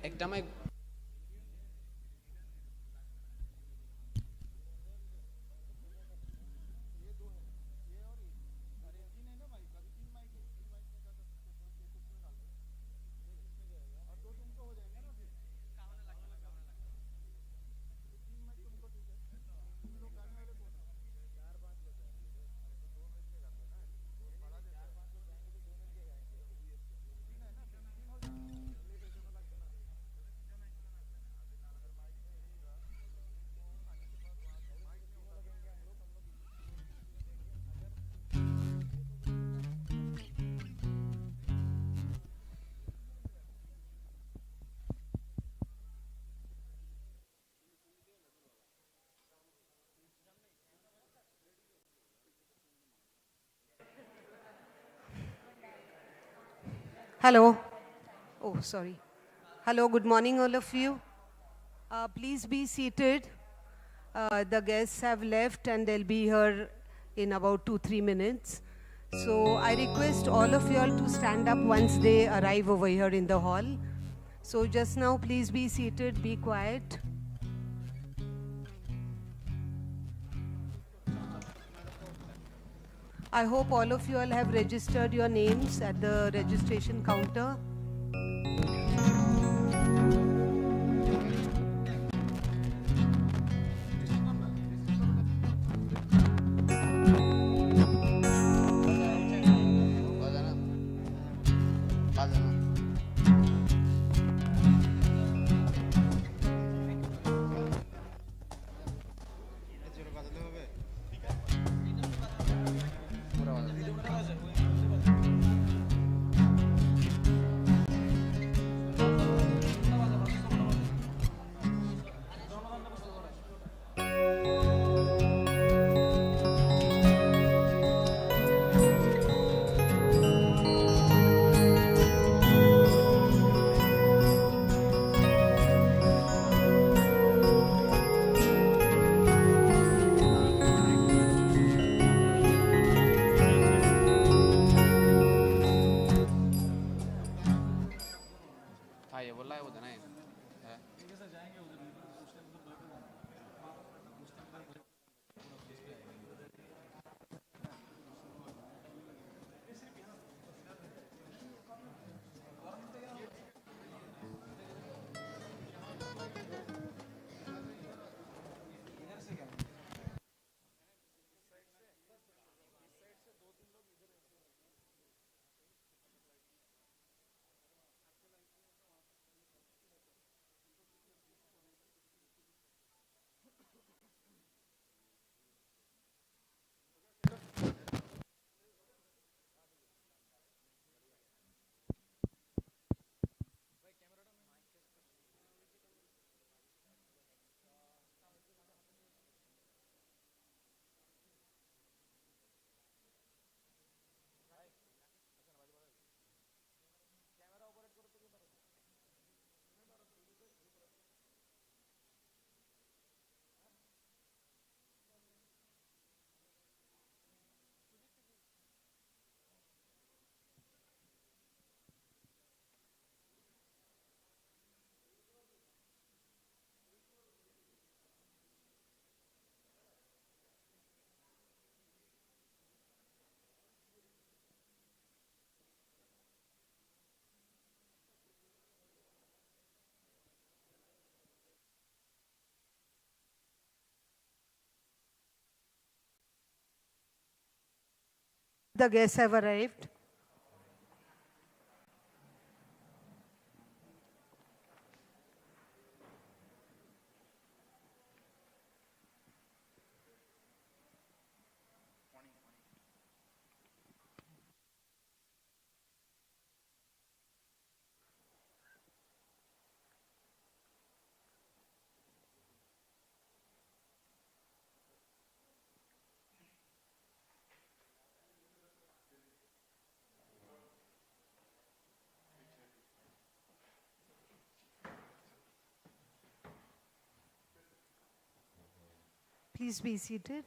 একটা mic Hello. Oh, sorry. Hello, good morning, all of you. Please be seated. The guests have left and they'll be here in about 2-3 minutes. So I request all of you all to stand up once they arrive over here in the hall. So just now, please be seated, be quiet. I hope all of you all have registered your names at the registration counter. the guests have arrived. Please be seated.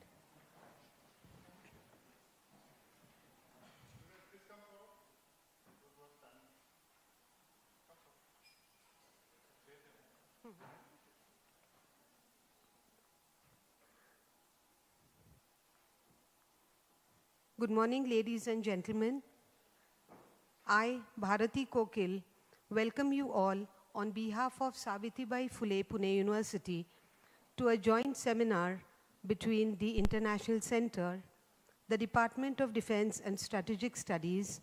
Good morning, ladies and gentlemen. I, Bharati Kokil, welcome you all on behalf of Savitribai Phule, Pune University to a joint seminar between the International Center, the Department of Defense and Strategic Studies,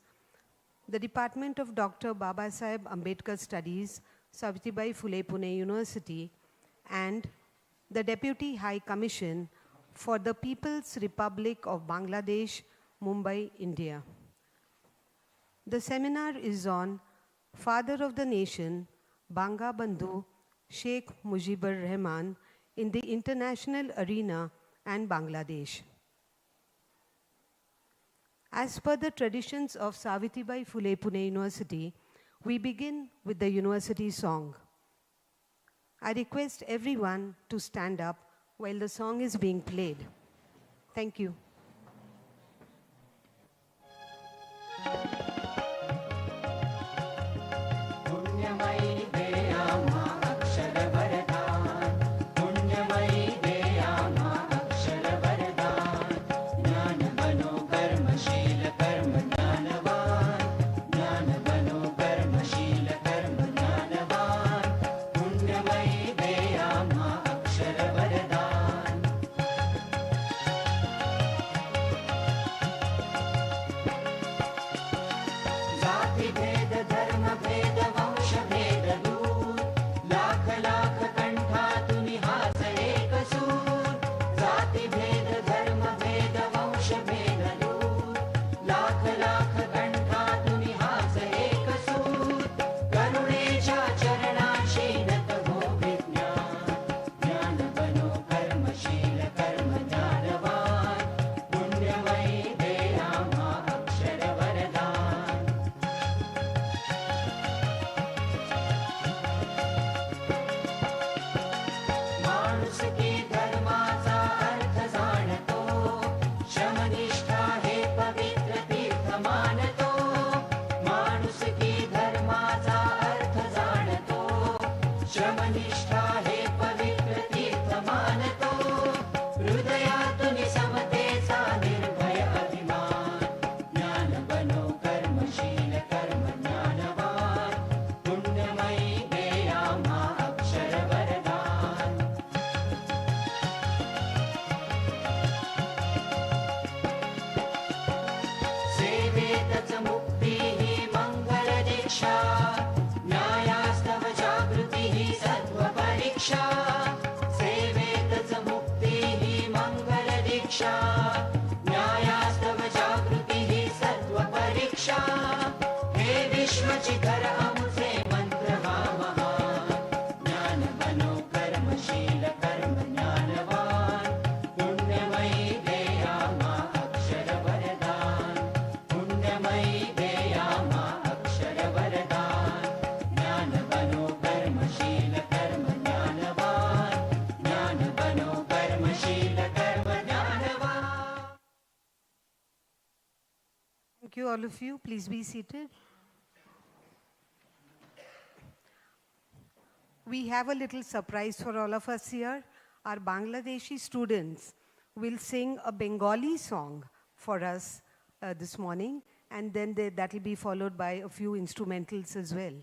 the Department of Dr. Babasaheb Ambedkar Studies, Savitribai Phule, Pune University, and the Deputy High Commission for the People's Republic of Bangladesh, Mumbai, India. The seminar is on Father of the Nation, Bangabandhu Sheikh Mujibur Rahman in the international arena and Bangladesh. As per the traditions of Savitribai Phule, Pune University, we begin with the university song. I request everyone to stand up while the song is being played. Thank you. Thank you, all of you. Please be seated. We have a little surprise for all of us here. Our Bangladeshi students will sing a Bengali song for us this morning, and then that will be followed by a few instrumentals as well.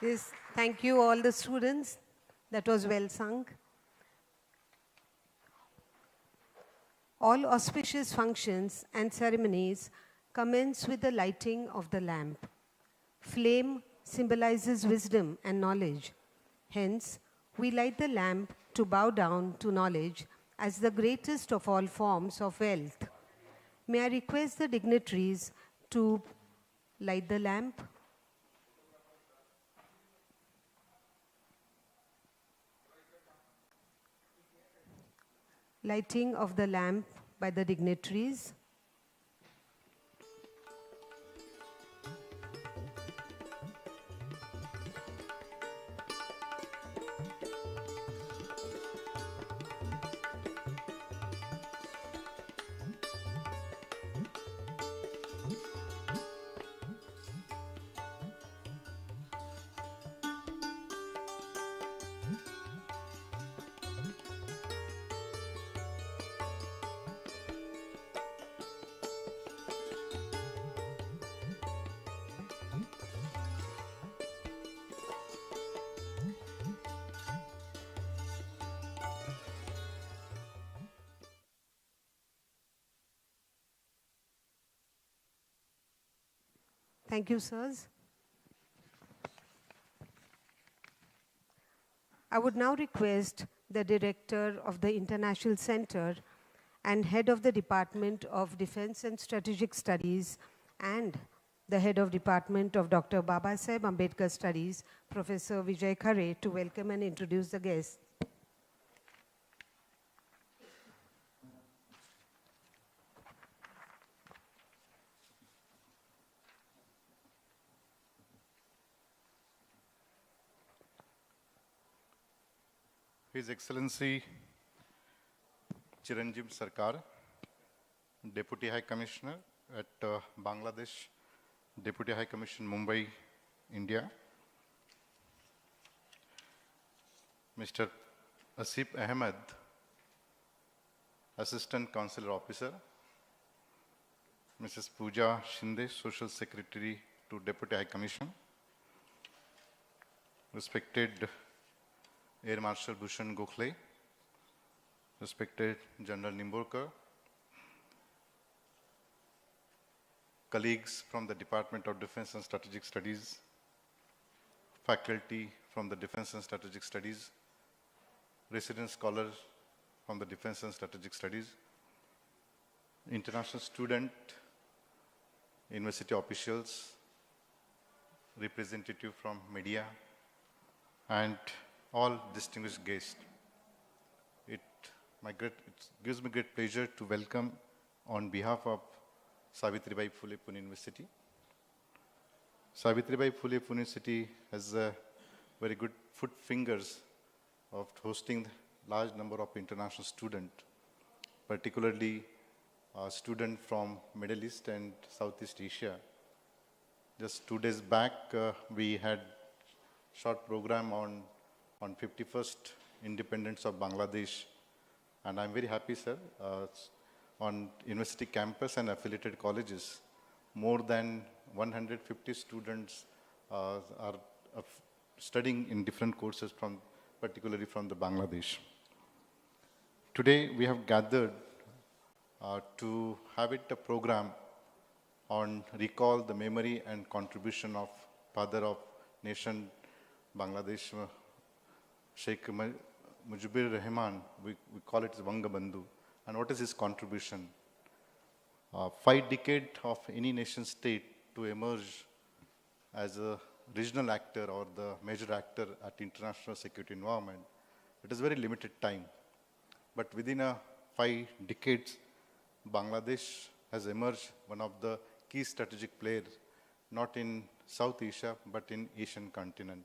Yes, thank you all the students. That was well sung. All auspicious functions and ceremonies commence with the lighting of the lamp. Flame symbolizes wisdom and knowledge. Hence, we light the lamp to bow down to knowledge as the greatest of all forms of wealth. May I request the dignitaries to light the lamp? Lighting of the lamp by the dignitaries. Thank you, sirs. I would now request the Director of the International Center and Head of the Department of Defense and Strategic Studies and the Head of Department of Dr. Babasaheb Ambedkar Studies, Professor Vijay Khare, to welcome and introduce the guests. His Excellency Chiranjeev Sarkar, Deputy High Commissioner at Bangladesh, Deputy High Commission, Mumbai, India. Mr. Asif Ahmed, Assistant Consular Officer. Mrs. Pooja Shinde, Social Secretary to Deputy High Commission. Respected Air Marshal Bhushan Gokhale, respected General Nimborkar, colleagues from the Department of Defense and Strategic Studies, faculty from the Defense and Strategic Studies, resident scholars from the Defense and Strategic Studies, international student, university officials, representative from media, and all distinguished guests. It gives me great pleasure to welcome on behalf of Savitribai Phule Pune University. Savitribai Phule Pune University has a very good foot fingers of hosting large number of international students, particularly students from Middle East and Southeast Asia. Just 2 days back, we had short program on 51st independence of Bangladesh, and I'm very happy, sir, on university campus and affiliated colleges, more than 150 students are studying in different courses, particularly from the Bangladesh. Today we have gathered to have a program on recall the memory and contribution of father of nation Bangladesh, Sheikh Mujibur Rahman. We call it Bangabandhu. And what is his contribution? 5 decades of any nation state to emerge as a regional actor or the major actor at international security environment, it is very limited time. But within 5 decades, Bangladesh has emerged one of the key strategic players, not in South Asia, but in Asian continent.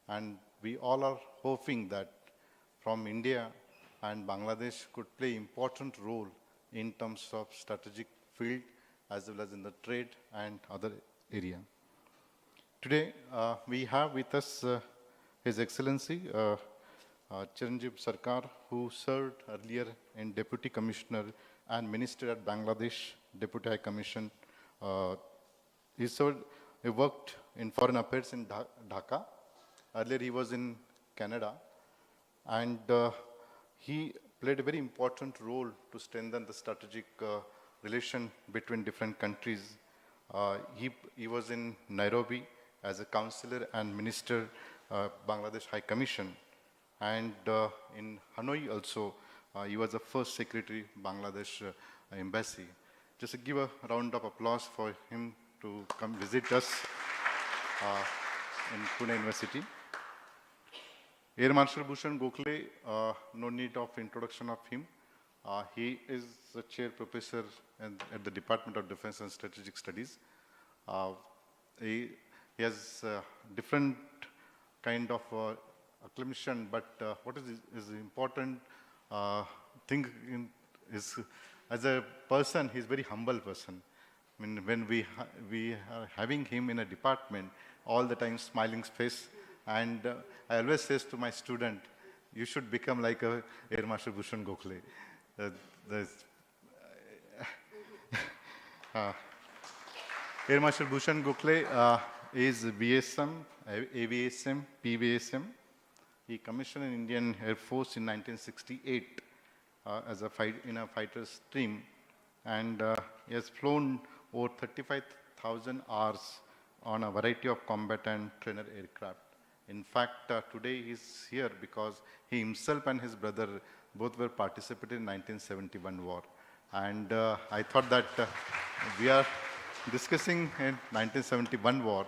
And we all are hoping that from India and Bangladesh could play important role in terms of strategic field as well as in the trade and other area. Today, we have with us His Excellency Chiranjeev Sarkar, who served earlier in Deputy Commissioner and Minister at Bangladesh, Deputy High Commission. He worked in Foreign Affairs in Dhaka Earlier he was in Canada, and he played a very important role to strengthen the strategic relation between different countries. He was in Nairobi as a counselor and minister, Bangladesh High Commission, and in Hanoi also, he was the first secretary, Bangladesh Embassy. Just give a round of applause for him to come visit us in Pune University. Air Marshal Bhushan Gokhale, no need of introduction of him. He is the chair professor at the Department of Defense and Strategic Studies. He has different kind of acclamation, but what is important thing is, as a person, he's a very humble person. I mean, when we are having him in a department, all the time smiling face, and I always say to my student, you should become like a Air Marshal Bhushan Gokhale. Air Marshal Bhushan Gokhale is VSM, AVSM, PVSM. He commissioned in Indian Air Force in 1968 as a in a fighter stream, and he has flown over 35,000 hours on a variety of combat and trainer aircraft. In fact, today he's here because he himself and his brother both were participating in 1971 war. And I thought that we are discussing in 1971 war.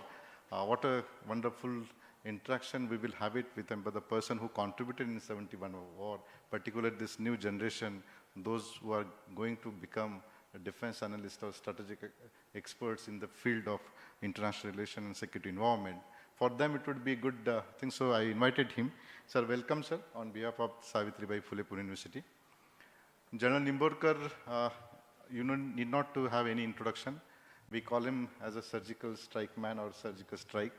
What a wonderful interaction we will have it with him, but the person who contributed in 71 war, particularly this new generation, those who are going to become a defense analyst or strategic experts in the field of international relations and security environment. For them, it would be a good thing, so I invited him. Sir, welcome, sir, on behalf of Savitribai Phule Pune University. General Nimborkar, you need not to have any introduction. We call him as a surgical strike man or surgical strike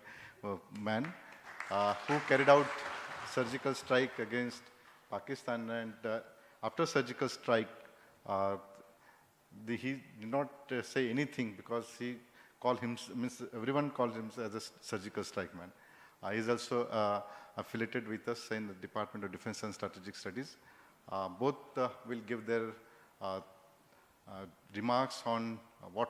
man, who carried out surgical strike against Pakistan, and after surgical strike, he did not say anything because he called him, everyone called him as a surgical strike man. He is also affiliated with us in the Department of Defense and Strategic Studies. Both will give their remarks on what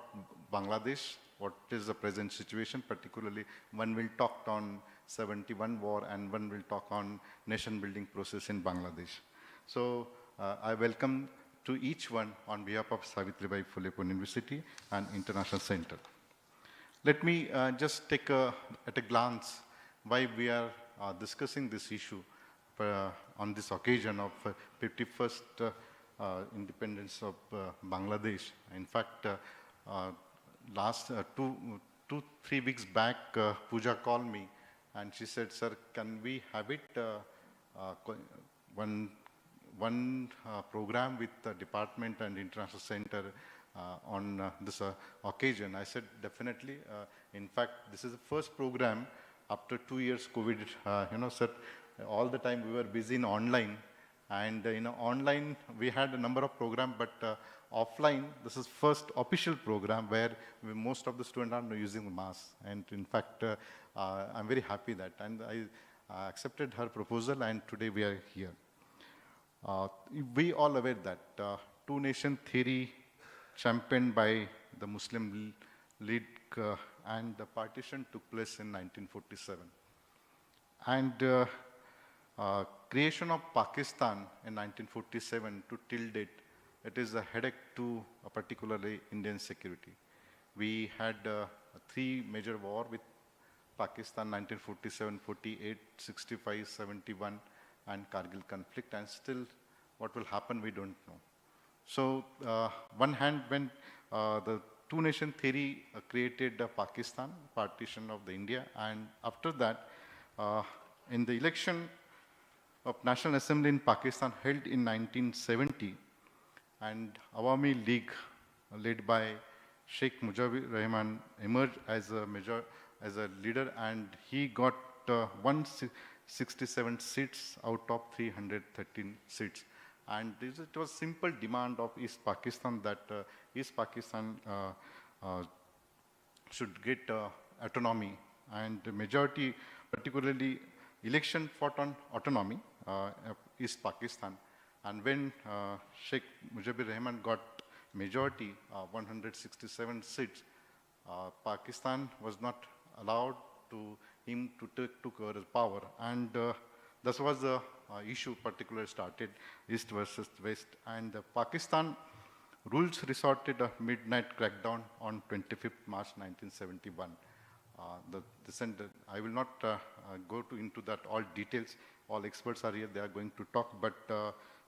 Bangladesh, what is the present situation, particularly one will talk on 71 war and one will talk on nation building process in Bangladesh. So I welcome to each one on behalf of Savitribai Phule Pune University and International Center. Let me just take at a glance why we are discussing this issue on this occasion of 51st independence of Bangladesh. In fact, last 2-3 weeks back, Pooja called me and she said, "Sir, can we have it one program with the department and International Center on this occasion?" I said, "Definitely. In fact, this is the first program after 2 years COVID. Sir, all the time we were busy in online, and online we had a number of programs, but offline this is first official program where most of the students are using the mask. And in fact, I'm very happy that, and I accepted her proposal, and today we are here. We all aware that two-nation theory championed by the Muslim League and the partition took place in 1947. And creation of Pakistan in 1947 to till date, it is a headache to particularly Indian security. We had 3 major wars with Pakistan, 1947, 48, 65, 71, and Kargil conflict, and still what will happen we don't know. So one hand, when the two-nation theory created Pakistan, partition of the India, and after that, in the election of National Assembly in Pakistan held in 1970, and Awami League led by Sheikh Mujibur Rahman emerged as a leader, and he got 167 seats out of 313 seats. And it was simple demand of East Pakistan that East Pakistan should get autonomy, and the majority, particularly election fought on autonomy of East Pakistan. And when Sheikh Mujibur Rahman got majority, 167 seats, Pakistan was not allowed to him to took over power. And this was the issue particularly started, East versus West. And Pakistan rules resorted a midnight crackdown on 25th March 1971. I will not go into that all details. All experts are here, they are going to talk, but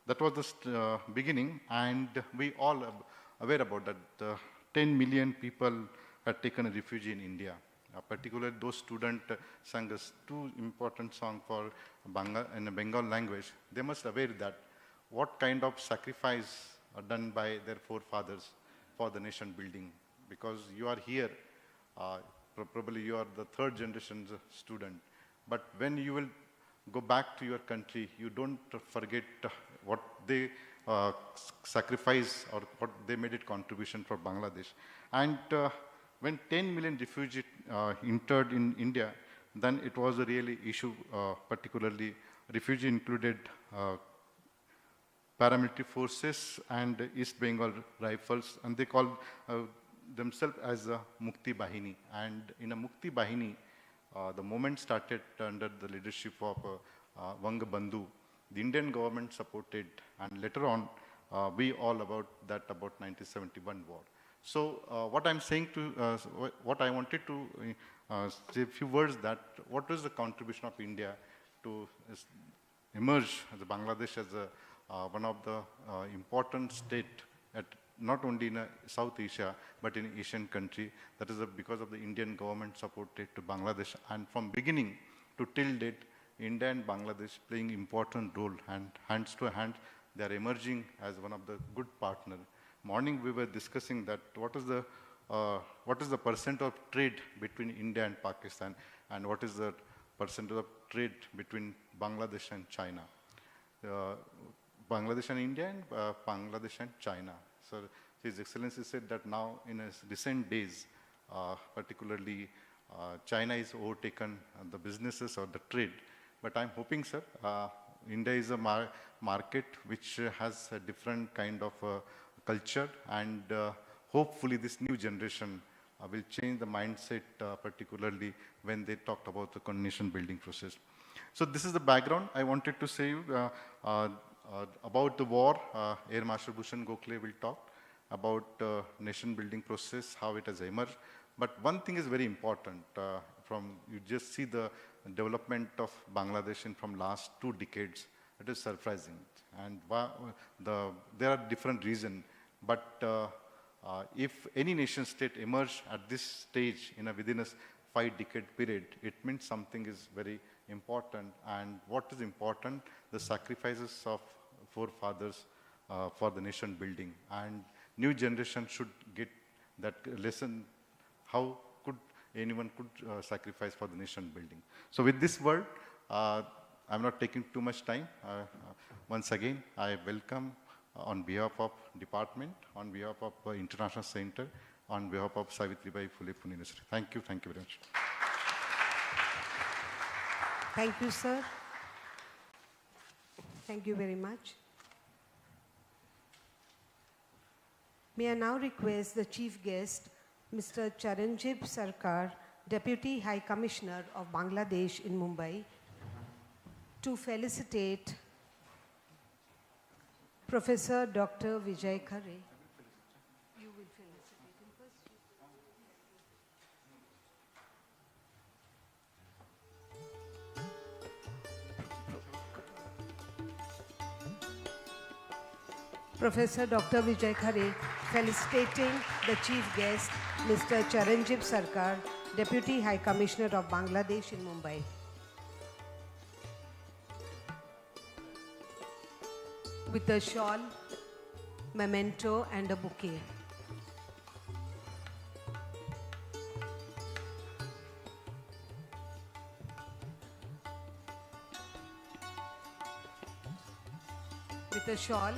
that was the beginning, and we all are aware about that. 10 million people had taken a refuge in India. Particularly those students sang us two important songs for in the Bengal language. They must aware that what kind of sacrifice are done by their forefathers for the nation building. Because you are here, probably you are the third generation student, but when you will go back to your country, you don't forget what they sacrifice or what they made it contribution for Bangladesh. And when 10 million refugees entered in India, then it was a really issue, particularly refugee included paramilitary forces and East Bengal Rifles, and they call themselves as a Mukti Bahini. And in a Mukti Bahini, the movement started under the leadership of Bangabandhu. The Indian government supported, and later on, we all about 1971 war. So what I'm saying to, what I wanted to say a few words that what is the contribution of India to emerge as Bangladesh as one of the important state at not only in South Asia, but in Asian country. That is because of the Indian government supported to Bangladesh. And from beginning to till date, India and Bangladesh playing important role, and hands to hand, they are emerging as one of the good partner. Morning we were discussing that what is the percent of trade between India and Pakistan, and what is the percentage of trade between Bangladesh and China. Bangladesh and India, and Bangladesh and China. So His Excellency said that now in recent days, particularly China is overtaken the businesses or the trade. But I'm hoping, sir, India is a market which has a different kind of culture, and hopefully this new generation will change the mindset, particularly when they talked about the nation building process. So this is the background I wanted to say about the war. Air Marshal Bhushan Gokhale will talk about nation building process, how it has emerged. But one thing is very important. You just see the development of Bangladesh from last 2 decades. It is surprising. And there are different reasons. But if any nation state emerge at this stage within a 5-decade period, it means something is very important. And what is important? The sacrifices of forefathers for the nation building. And new generation should get that lesson, how could anyone sacrifice for the nation building. So with this word, I'm not taking too much time. Once again, I welcome on behalf of department, on behalf of International Center, on behalf of Savitribai Phule Pune University. Thank you very much. Thank you, sir. Thank you very much. May I now request the chief guest, Mr. Charanjit Sarkar, Deputy High Commissioner of Bangladesh in Mumbai, to felicitate Professor Dr. Vijay Khare. You will felicitate him first. Professor Dr. Vijay Khare felicitating the chief guest, Mr. Charanjit Sarkar, Deputy High Commissioner of Bangladesh in Mumbai. With a shawl, memento and a bouquet. With a shawl,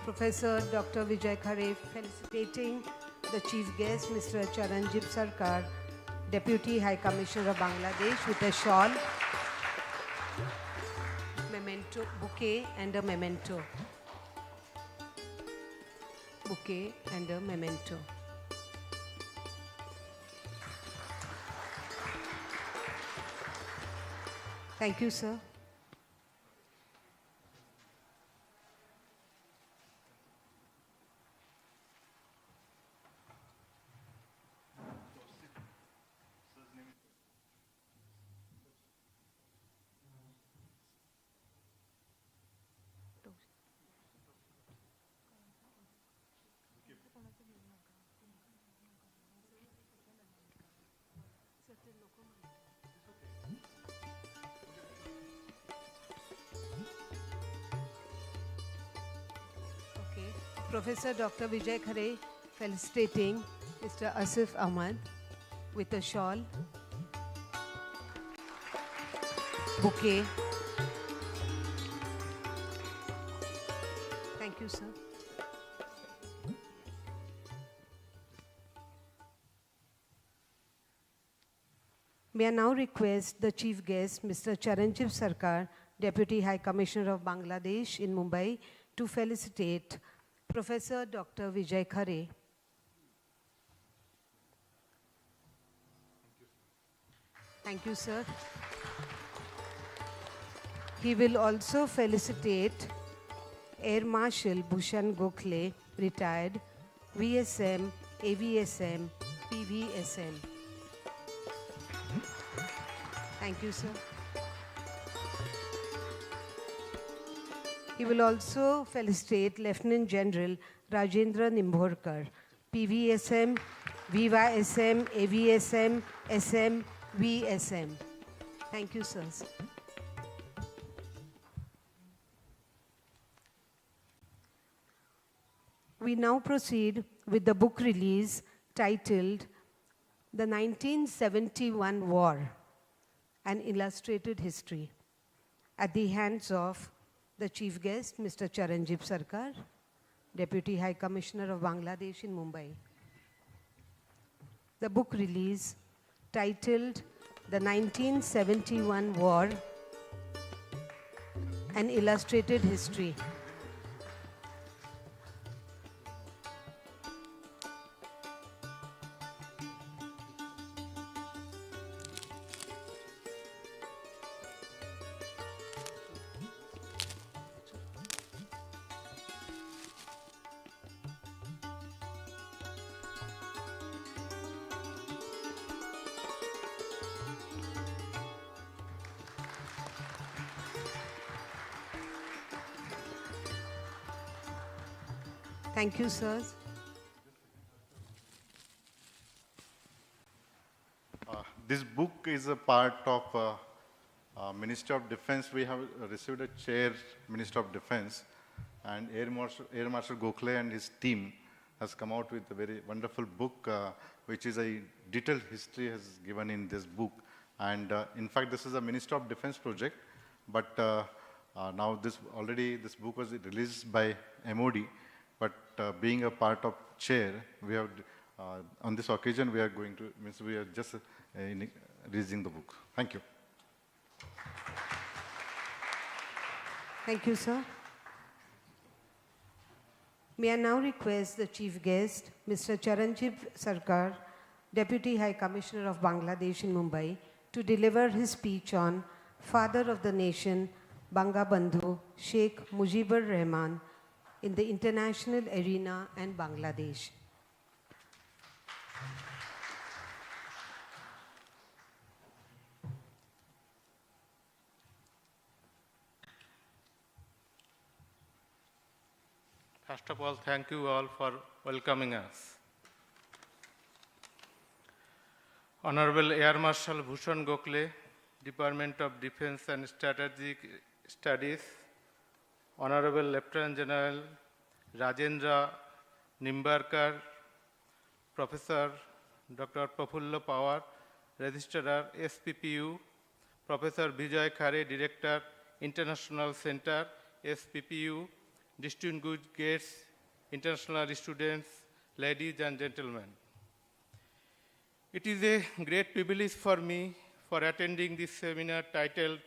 Professor Dr. Vijay Khare felicitating the chief guest, Mr. Charanjit Sarkar, Deputy High Commissioner of Bangladesh, with a shawl. bouquet and a memento. Bouquet and a memento. Thank you, sir. Professor Dr. Vijay Khare felicitating Mr. Asif Ahmad with a shawl, bouquet. Thank you, sir. May I now request the Chief Guest, Mr. Charanjit Sarkar, Deputy High Commissioner of Bangladesh in Mumbai, to felicitate Professor Dr. Vijay Khare. Thank you, sir. He will also felicitate Air Marshal Bhushan Gokhale, retired, VSM, AVSM, PVSM. Thank you, sir. He will also felicitate Lieutenant General Rajendra Nimborkar, PVSM, VYSM, AVSM, SM, VSM. Thank you, sirs. We now proceed with the book release titled The 1971 War, An Illustrated History, at the hands of the Chief Guest, Mr. Charanjit Sarkar, Deputy High Commissioner of Bangladesh in Mumbai. The book release titled The 1971 War, An Illustrated History. Thank you, sirs. This book is a part of Ministry of Defense. We have received a chair, Minister of Defense, and Air Marshal Gokhale and his team has come out with a very wonderful book, which is a detailed history has given in this book. And in fact, this is a Minister of Defense project, but now this book was released by MOD. But being a part of chair, we have, on this occasion, we are just releasing the book. Thank you. Thank you, sir. May I now request the Chief Guest, Mr. Charanjit Sarkar, Deputy High Commissioner of Bangladesh in Mumbai, to deliver his speech on Father of the Nation, Bangabandhu Sheikh Mujibur Rahman, in the international arena and Bangladesh. First of all, thank you all for welcoming us. Honorable Air Marshal Bhushan Gokhale, Department of Defense and Strategic Studies, Honorable Lieutenant General Rajendra Nimborkar, Professor Dr. Prafulla Pawar, Registrar SPPU, Professor Vijay Khare, Director, International Center, SPPU, distinguished guests, international students, ladies and gentlemen. It is a great privilege for me for attending this seminar titled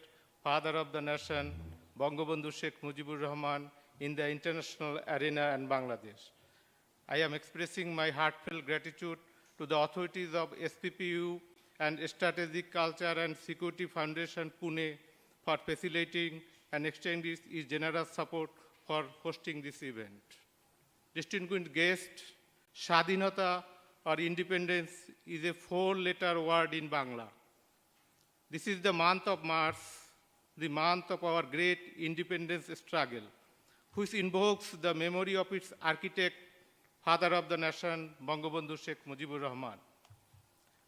Father of the Nation, Bangabandhu Sheikh Mujibur Rahman in the international arena and Bangladesh. I am expressing my heartfelt gratitude to the authorities of SPPU and Strategic Culture and Security Foundation Pune for facilitating and extending its generous support for hosting this event. Distinguished guests, Shadinata or independence is a four-letter word in Bangla. This is the month of March, the month of our great independence struggle, which invokes the memory of its architect, father of the nation, Bangabandhu Sheikh Mujibur Rahman.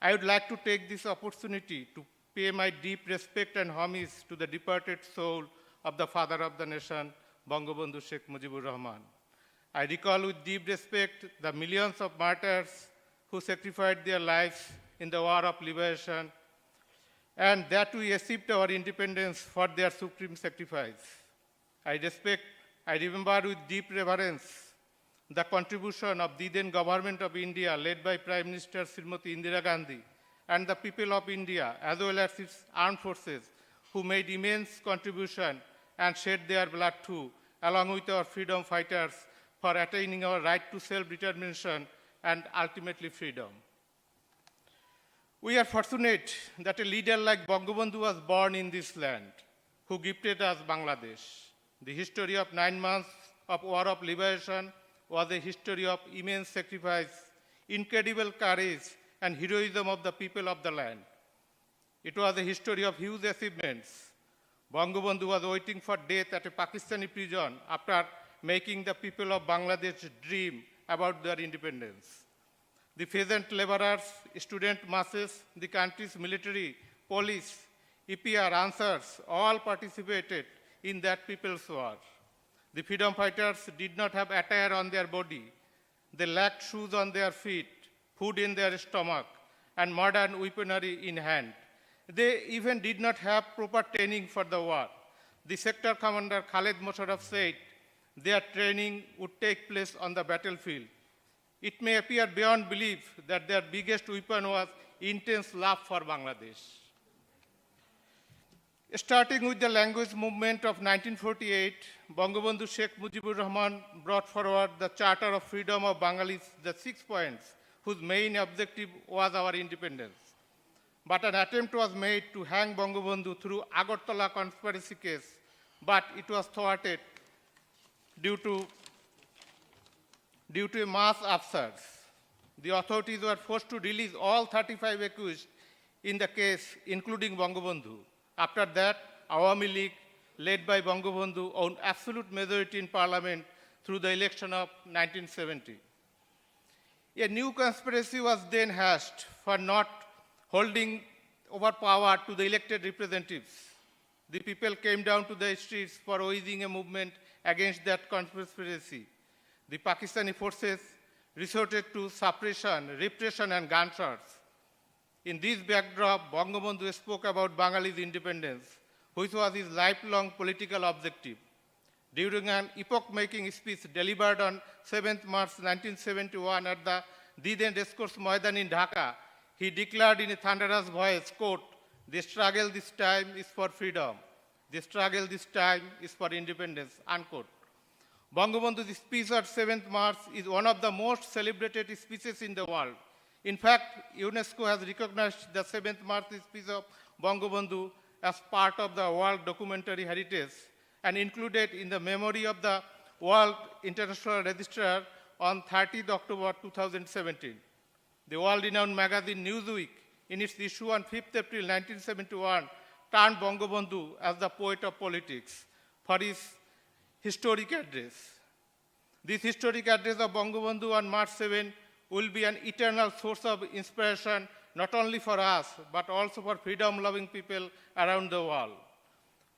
I would like to take this opportunity to pay my deep respect and homage to the departed soul of the father of the nation, Bangabandhu Sheikh Mujibur Rahman. I recall with deep respect the millions of martyrs who sacrificed their lives in the war of liberation, and that we achieved our independence for their supreme sacrifice. I remember with deep reverence the contribution of the then government of India, led by Prime Minister Srimati Indira Gandhi, and the people of India, as well as its armed forces, who made immense contribution and shed their blood too, along with our freedom fighters, for attaining our right to self-determination and ultimately freedom. We are fortunate that a leader like Bangabandhu was born in this land, who gifted us Bangladesh. The history of 9 months of war of liberation was a history of immense sacrifice, incredible courage, and heroism of the people of the land. It was a history of huge achievements. Bangabandhu was waiting for death at a Pakistani prison after making the people of Bangladesh dream about their independence. The peasant laborers, student masses, the country's military, police, EPR, answers, all participated in that people's war. The freedom fighters did not have attire on their body. They lacked shoes on their feet, food in their stomach, and modern weaponry in hand. They even did not have proper training for the war. The sector commander Khaled Musharraf said their training would take place on the battlefield. It may appear beyond belief that their biggest weapon was intense love for Bangladesh. Starting with the language movement of 1948, Bangabandhu Sheikh Mujibur Rahman brought forward the Charter of Freedom of Bengalis, the 6 points, whose main objective was our independence. But an attempt was made to hang Bangabandhu through Agartala conspiracy case, but it was thwarted due to a mass absurd. The authorities were forced to release all 35 accused in the case, including Bangabandhu. After that, Awami League, led by Bangabandhu, owned absolute majority in parliament through the election of 1970. A new conspiracy was then hatched for not holding over power to the elected representatives. The people came down to the streets for waging a movement against that conspiracy. The Pakistani forces resorted to suppression, repression, and gunshots. In this backdrop, Bangabandhu spoke about Bengalis' independence, which was his lifelong political objective. During an epoch-making speech delivered on 7th March 1971 at the Diden Racecourse Maidan in Dhaka, he declared in a thunderous voice, quote, "The struggle this time is for freedom. The struggle this time is for independence," unquote. Bangabandhu's speech at 7th March is one of the most celebrated speeches in the world. In fact, UNESCO has recognized the 7th March speech of Bangabandhu as part of the World Documentary Heritage and included in the memory of the World International Registrar on 30th October 2017. The world-renowned magazine Newsweek, in its issue on 5th April 1971, turned Bangabandhu as the poet of politics for his historic address. This historic address of Bangabandhu on March 7 will be an eternal source of inspiration not only for us, but also for freedom-loving people around the world.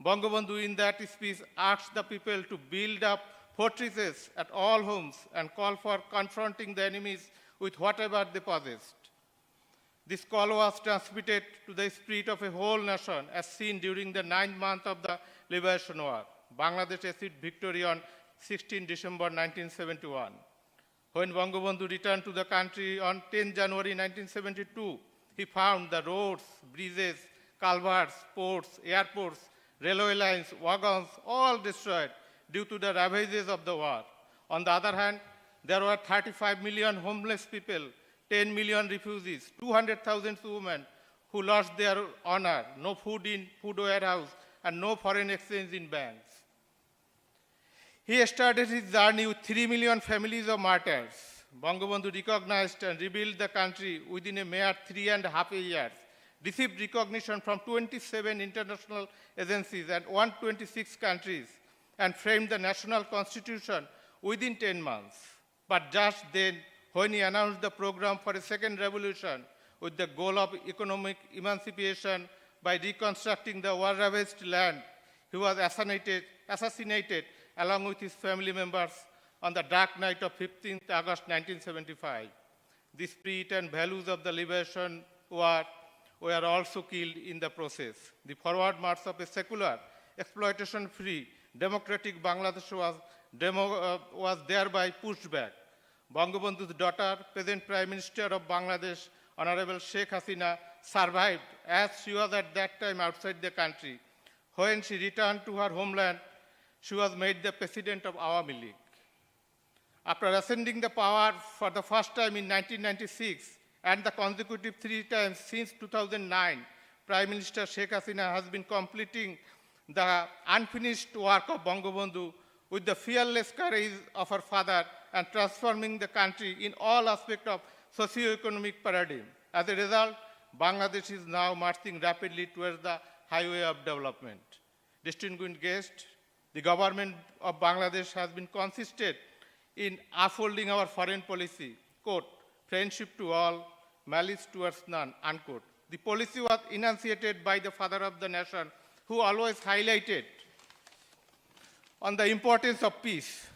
Bangabandhu in that speech asked the people to build up fortresses at all homes and call for confronting the enemies with whatever they possessed. This call was transmitted to the spirit of a whole nation as seen during the 9th month of the Liberation War. Bangladesh achieved victory on 16 December 1971. When Bangabandhu returned to the country on 10 January 1972, he found the roads, bridges, culverts, ports, airports, railway lines, wagons, all destroyed due to the ravages of the war. On the other hand, there were 35 million homeless people, 10 million refugees, 200,000 women who lost their honor, no food in food warehouse, and no foreign exchange in banks. He started his journey with 3 million families of martyrs. Bangabandhu recognized and rebuilt the country within a mere 3.5 years, received recognition from 27 international agencies and 126 countries, and framed the national constitution within 10 months. But just then, when he announced the program for a second revolution with the goal of economic emancipation by reconstructing the war-ravaged land, he was assassinated along with his family members on the dark night of 15th August 1975. The spirit and values of the liberation war were also killed in the process. The forward march of a secular, exploitation-free, democratic Bangladesh was thereby pushed back. Bangabandhu's daughter, present Prime Minister of Bangladesh, Honorable Sheikh Hasina, survived as she was at that time outside the country. When she returned to her homeland, she was made the President of Awami League. After ascending the power for the first time in 1996 and the consecutive 3 times since 2009, Prime Minister Sheikh Hasina has been completing the unfinished work of Bangabandhu with the fearless courage of her father and transforming the country in all aspects of socio-economic paradigm. As a result, Bangladesh is now marching rapidly towards the highway of development. Distinguished guests, the government of Bangladesh has been consistent in upholding our foreign policy, quote, friendship to all, malice towards none, unquote. The policy was enunciated by the father of the nation, who always highlighted on the importance of peace.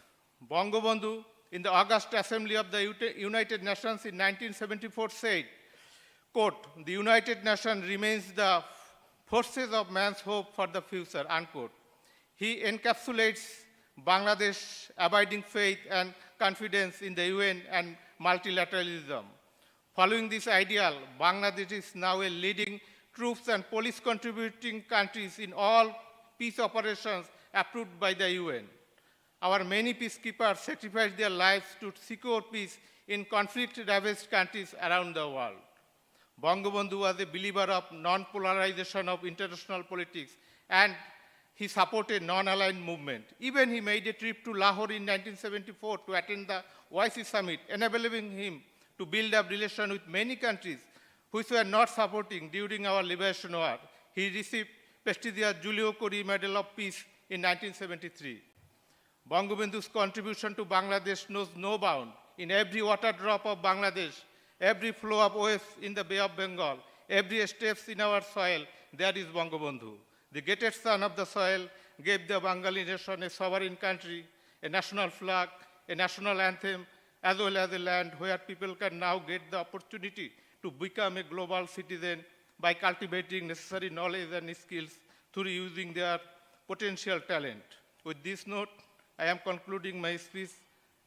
Bangabandhu, in the August Assembly of the United Nations in 1974 said, quote, the United Nations remains the forces of man's hope for the future, unquote. He encapsulates Bangladesh's abiding faith and confidence in the UN and multilateralism. Following this ideal, Bangladesh is now a leading troops and police contributing countries in all peace operations approved by the UN. Our many peacekeepers sacrificed their lives to secure peace in conflict-ravaged countries around the world. Bangabandhu was a believer of non-polarization of international politics, and he supported non-aligned movement. Even he made a trip to Lahore in 1974 to attend the OIC summit, enabling him to build up relations with many countries which were not supporting during our liberation war. He received prestigious Julio Corey Medal of Peace in 1973. Bangabandhu's contribution to Bangladesh knows no bound. In every water drop of Bangladesh, every flow of waves in the Bay of Bengal, every step in our soil, there is Bangabandhu. The greatest son of the soil gave the Bengali nation a sovereign country, a national flag, a national anthem, as well as a land where people can now get the opportunity to become a global citizen by cultivating necessary knowledge and skills through using their potential talent. With this note, I am concluding my speech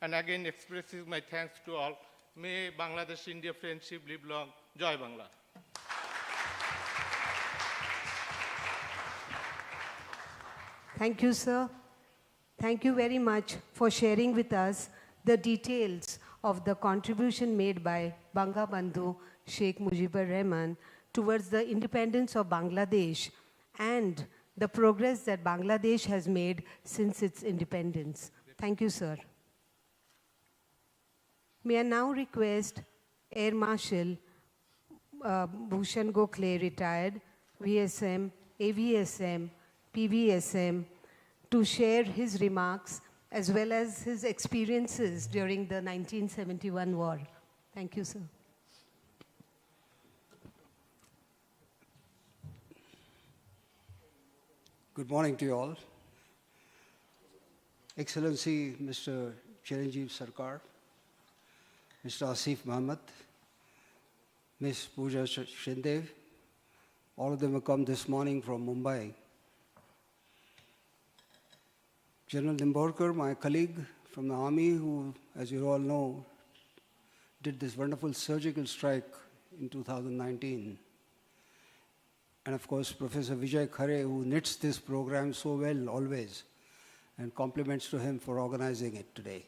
and again expressing my thanks to all. May Bangladesh-India friendship live long. Jai Bangla. Thank you, sir. Thank you very much for sharing with us the details of the contribution made by Bangabandhu Sheikh Mujibur Rahman towards the independence of Bangladesh and the progress that Bangladesh has made since its independence. Thank you, sir. May I now request Air Marshal Bhushan Gokhale, retired, VSM, AVSM, PVSM, to share his remarks as well as his experiences during the 1971 war. Thank you, sir. Good morning to you all. Excellency Mr. Chiranjeev Sarkar, Mr. Asif Mohammed, Ms. Pooja Shinde, all of them have come this morning from Mumbai. General Nimborkar, my colleague from the army, who, as you all know, did this wonderful surgical strike in 2019. and of course, Professor Vijay Khare, who knits this program so well always, and compliments to him for organizing it today.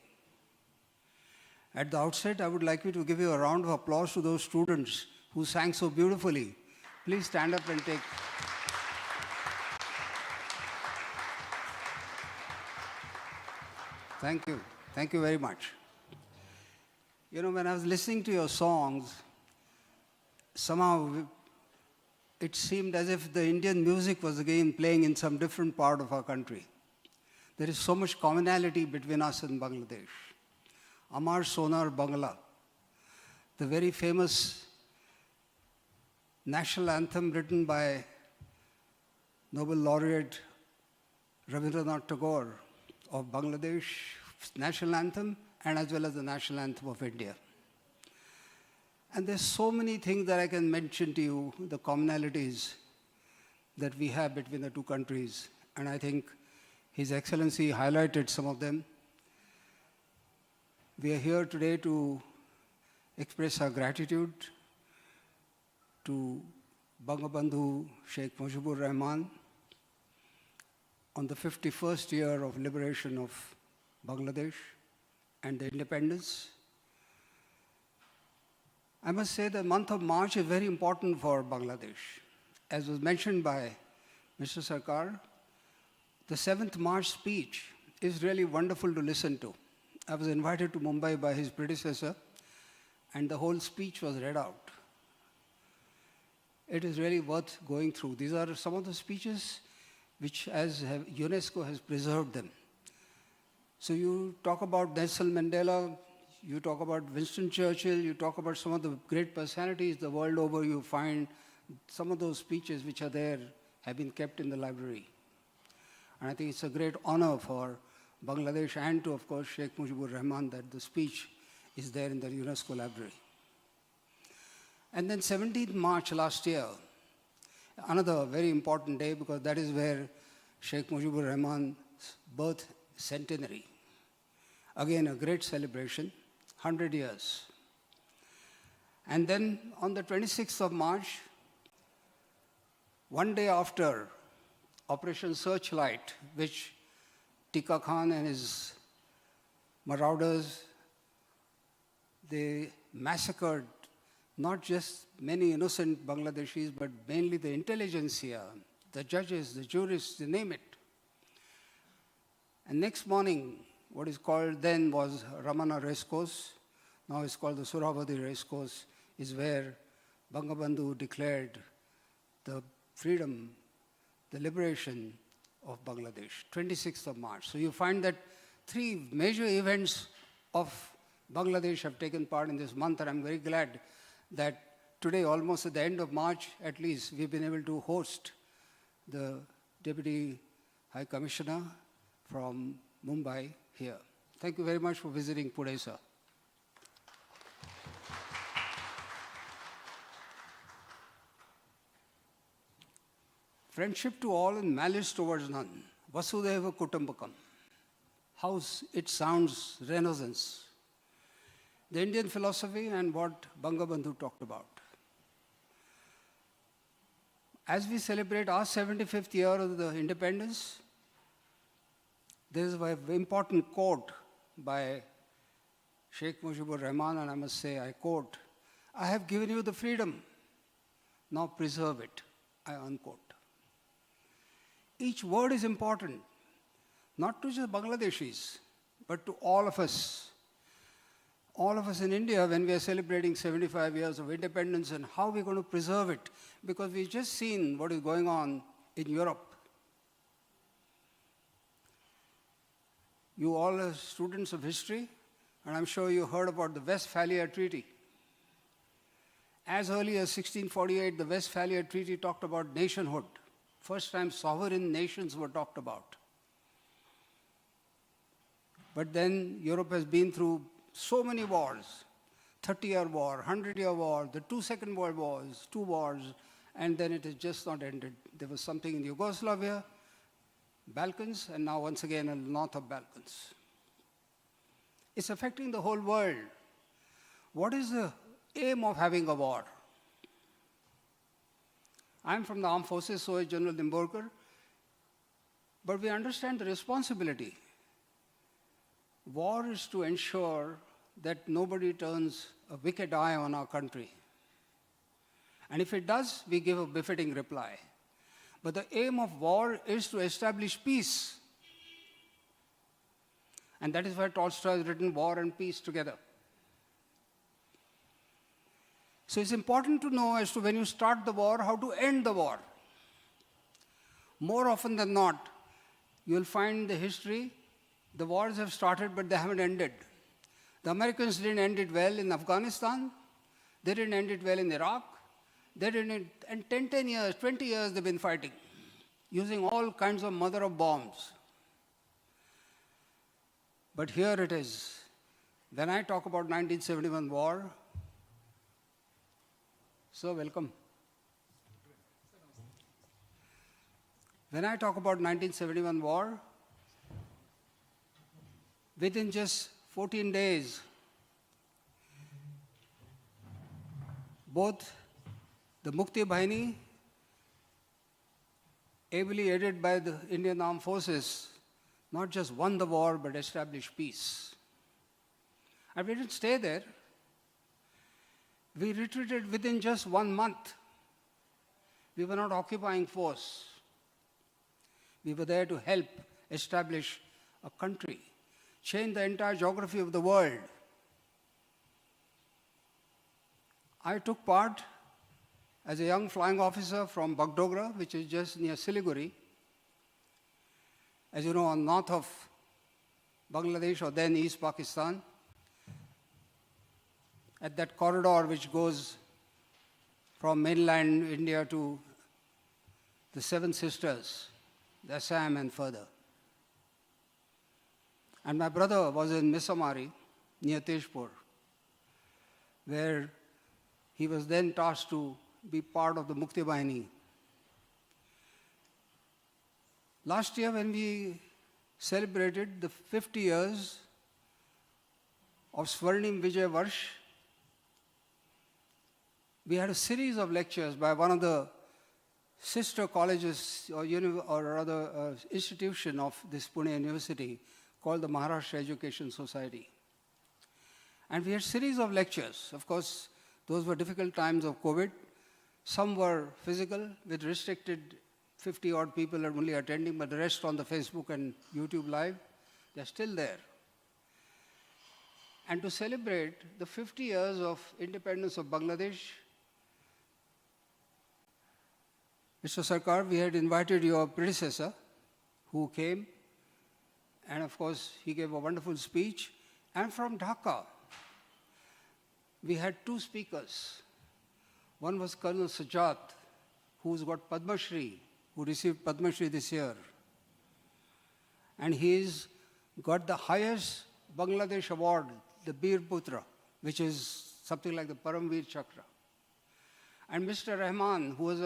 At the outset, I would like you to give you a round of applause to those students who sang so beautifully. Please stand up and take. Thank you. Thank you very much. You know, when I was listening to your songs, somehow it seemed as if the Indian music was again playing in some different part of our country. There is so much commonality between us and Bangladesh. Amar Sonar Bangla, the very famous national anthem written by Nobel laureate Rabindranath Tagore of Bangladesh, national anthem, and as well as the national anthem of India. And there's so many things that I can mention to you, the commonalities that we have between the two countries, and I think His Excellency highlighted some of them. We are here today to express our gratitude to Bangabandhu Sheikh Mujibur Rahman on the 51st year of liberation of Bangladesh and the independence. I must say the month of March is very important for Bangladesh. As was mentioned by Mr. Sarkar, the 7th March speech is really wonderful to listen to. I was invited to Mumbai by his predecessor, and the whole speech was read out. It is really worth going through. These are some of the speeches which, as UNESCO has preserved them. So you talk about Nelson Mandela, you talk about Winston Churchill, you talk about some of the great personalities the world over, you find some of those speeches which are there have been kept in the library. And I think it's a great honor for Bangladesh and to, of course, Sheikh Mujibur Rahman that the speech is there in the UNESCO library. And then 17th March last year, another very important day because that is where Sheikh Mujibur Rahman's birth centenary. Again, a great celebration, 100 years. And then on the 26th of March, one day after Operation Searchlight, which Tika Khan and his marauders, they massacred not just many innocent Bangladeshis, but mainly the intelligentsia, the judges, the jurists, you name it. And next morning, what is called then was Ramana Racecourse, now it's called the Suravati Racecourse, is where Bangabandhu declared the freedom, the liberation of Bangladesh, 26th of March. So you find that 3 major events of Bangladesh have taken part in this month, and I'm very glad that today, almost at the end of March at least, we've been able to host the Deputy High Commissioner from Mumbai here. Thank you very much for visiting Pune, sir. Friendship to all and malice towards none. Vasudhaiva Kutumbakam. How it sounds Renaissance. The Indian philosophy and what Bangabandhu talked about. As we celebrate our 75th year of the independence, there is an important quote by Sheikh Mujibur Rahman, and I must say, I quote, "I have given you the freedom, now preserve it," I unquote. Each word is important, not to just Bangladeshis, but to all of us. All of us in India, when we are celebrating 75 years of independence, and how we're going to preserve it, because we've just seen what is going on in Europe. You all are students of history, and I'm sure you heard about the Westphalia Treaty. As early as 1648, the Westphalia Treaty talked about nationhood. First time sovereign nations were talked about. But then Europe has been through so many wars, 30-year war, 100-year war, the 2 Second World Wars, 2 wars, and then it has just not ended. There was something in Yugoslavia, Balkans, and now once again in the north of Balkans. It's affecting the whole world. What is the aim of having a war? I'm from the armed forces, so is General Dimborkar. But we understand the responsibility. War is to ensure that nobody turns a wicked eye on our country. And if it does, we give a befitting reply. But the aim of war is to establish peace. And that is why Tolstoy has written War and Peace together. So it's important to know as to when you start the war, how to end the war. More often than not, you'll find the history, the wars have started, but they haven't ended. The Americans didn't end it well in Afghanistan. They didn't end it well in Iraq. They didn't, and 10 years, 20 years they've been fighting, using all kinds of mother of bombs. But here it is. When I talk about 1971 war, so welcome. When I talk about 1971 war, within just 14 days, both the Mukti Bahini, ably aided by the Indian Armed Forces, not just won the war, but established peace. And we didn't stay there. We retreated within just 1 month. We were not occupying force. We were there to help establish a country, change the entire geography of the world. I took part as a young flying officer from Bagdogra, which is just near Siliguri. As you know, on north of Bangladesh, or then East Pakistan, at that corridor which goes from mainland India to the Seven Sisters, the Assam and further. And my brother was in Misamari, near Tezpur, where he was then tasked to be part of the Mukti Bahini. Last year, when we celebrated the 50 years of Swarnim Vijay Varsh, we had a series of lectures by one of the sister colleges or rather institution of this Pune University called the Maharashtra Education Society. And we had a series of lectures. Of course, those were difficult times of COVID. Some were physical, with restricted 50-odd people only attending, but the rest on the Facebook and YouTube Live. They're still there. And to celebrate the 50 years of independence of Bangladesh, Mr. Sarkar, we had invited your predecessor, who came, and of course, he gave a wonderful speech. And from Dhaka, we had 2 speakers. One was Colonel Sajjad, who's got Padma Shri, who received Padma Shri this year. And he's got the highest Bangladesh award, the Bir Putra, which is something like the Paramveer Chakra. And Mr. Rahman, who was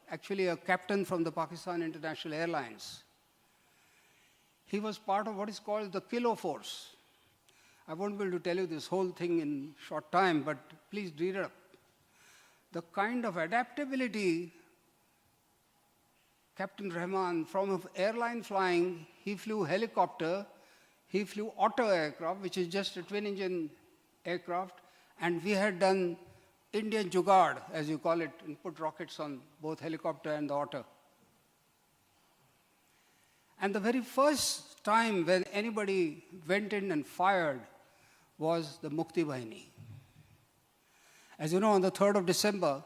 actually a captain from the Pakistan International Airlines, he was part of what is called the Kilo Force. I won't be able to tell you this whole thing in short time, but please read it up. The kind of adaptability Captain Rahman, from airline flying, he flew helicopter, he flew auto aircraft, which is just a twin-engine aircraft, and we had done Indian Jugaad, as you call it, and put rockets on both helicopter and the auto. And the very first time when anybody went in and fired was the Mukti Bahini. As you know, on the 3rd of December,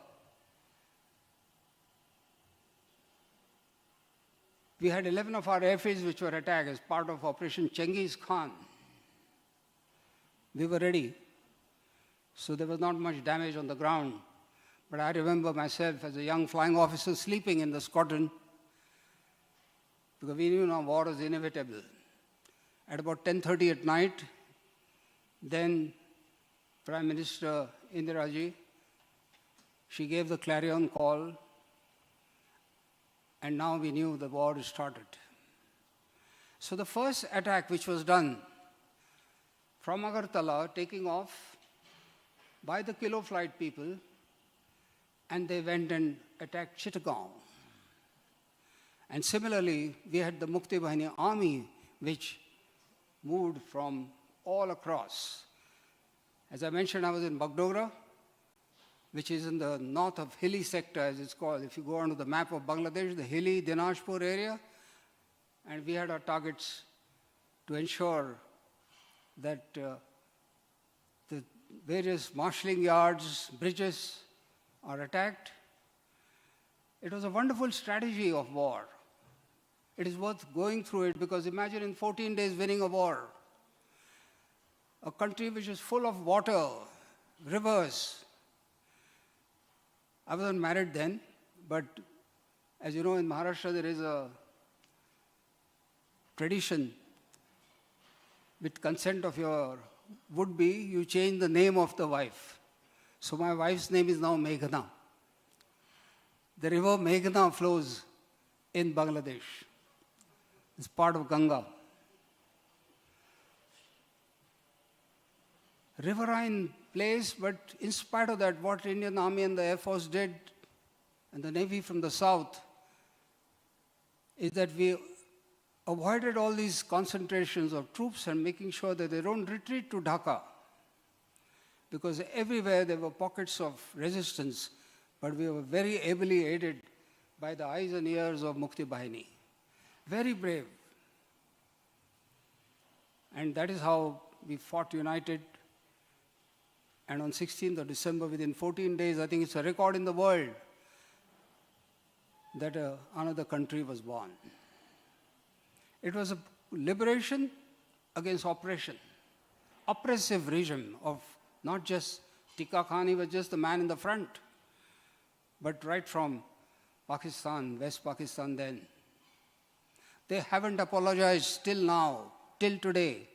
we had 11 of our airfields which were attacked as part of Operation Chengiz Khan. We were ready, so there was not much damage on the ground. But I remember myself as a young flying officer sleeping in the squadron, because we knew now war was inevitable. At about 10:30 at night, then Prime Minister Indira Ji, she gave the clarion call, and now we knew the war started. So the first attack which was done from Agartala, taking off by the Kilo flight people, and they went and attacked Chittagong. And similarly, we had the Mukti Bahini army, which moved from all across. As I mentioned, I was in Bagdogra, which is in the north of hilly sector, as it's called. If you go onto the map of Bangladesh, the hilly Dinajpur area, and we had our targets to ensure that the various marshalling yards, bridges are attacked. It was a wonderful strategy of war. It is worth going through it because imagine in 14 days winning a war. A country which is full of water, rivers. I wasn't married then, but as you know, in Maharashtra there is a tradition with consent of your would-be, you change the name of the wife. So my wife's name is now Meghna. The river Meghna flows in Bangladesh. It's part of Ganga. Riverine place, but in spite of that, what Indian Army and the Air Force did, and the Navy from the south, is that we avoided all these concentrations of troops and making sure that they don't retreat to Dhaka. Because everywhere there were pockets of resistance, but we were very ably aided by the eyes and ears of Mukti Bahini. Very brave. And that is how we fought united. And on 16th of December, within 14 days, I think it's a record in the world, that another country was born. It was a liberation against oppression. Oppressive regime of not just Tika Khan, he was just the man in the front, but right from Pakistan, West Pakistan then. They haven't apologized till now, till today.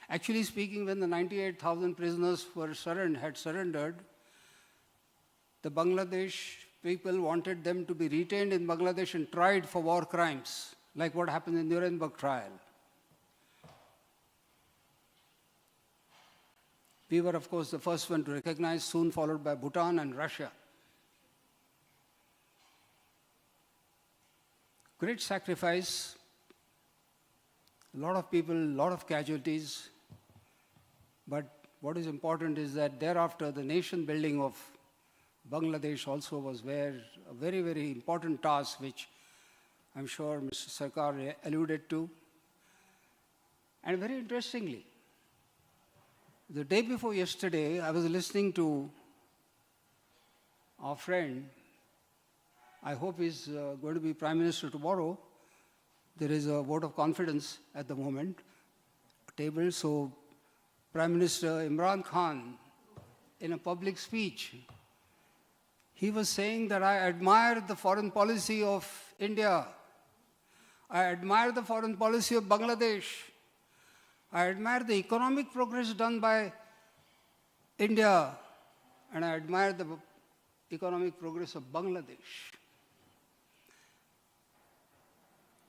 Actually speaking, when the 98,000 prisoners had surrendered, the Bangladesh people wanted them to be retained in Bangladesh and tried for war crimes, like what happened in the Nuremberg trial. We were, of course, the first one to recognize, soon followed by Bhutan and Russia. Great sacrifice, a lot of people, a lot of casualties, but what is important is that thereafter the nation building of Bangladesh also was where a very, very important task which I'm sure Mr. Sarkar alluded to. And very interestingly, the day before yesterday, I was listening to our friend, I hope he's going to be Prime Minister tomorrow. There is a vote of confidence at the moment, table. So Prime Minister Imran Khan, in a public speech, he was saying that I admire the foreign policy of India. I admire the foreign policy of Bangladesh. I admire the economic progress done by India, and I admire the economic progress of Bangladesh.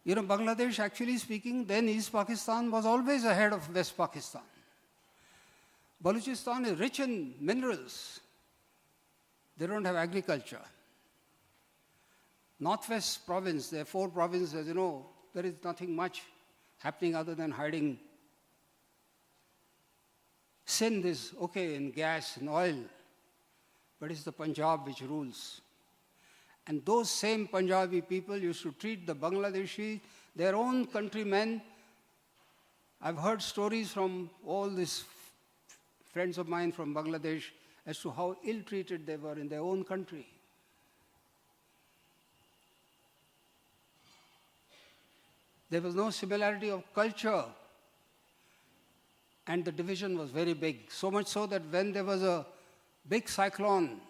You know, Bangladesh, actually speaking, then East Pakistan was always ahead of West Pakistan. Balochistan is rich in minerals. They don't have agriculture. Northwest province, there are 4 provinces, as you know, there is nothing much happening other than hiding. Sindh is okay in gas and oil, but it's the Punjab which rules. And those same Punjabi people used to treat the Bangladeshi, their own countrymen. I've heard stories from all these friends of mine from Bangladesh as to how ill-treated they were in their own country. There was no similarity of culture, and the division was very big. So much so that when there was a big cyclone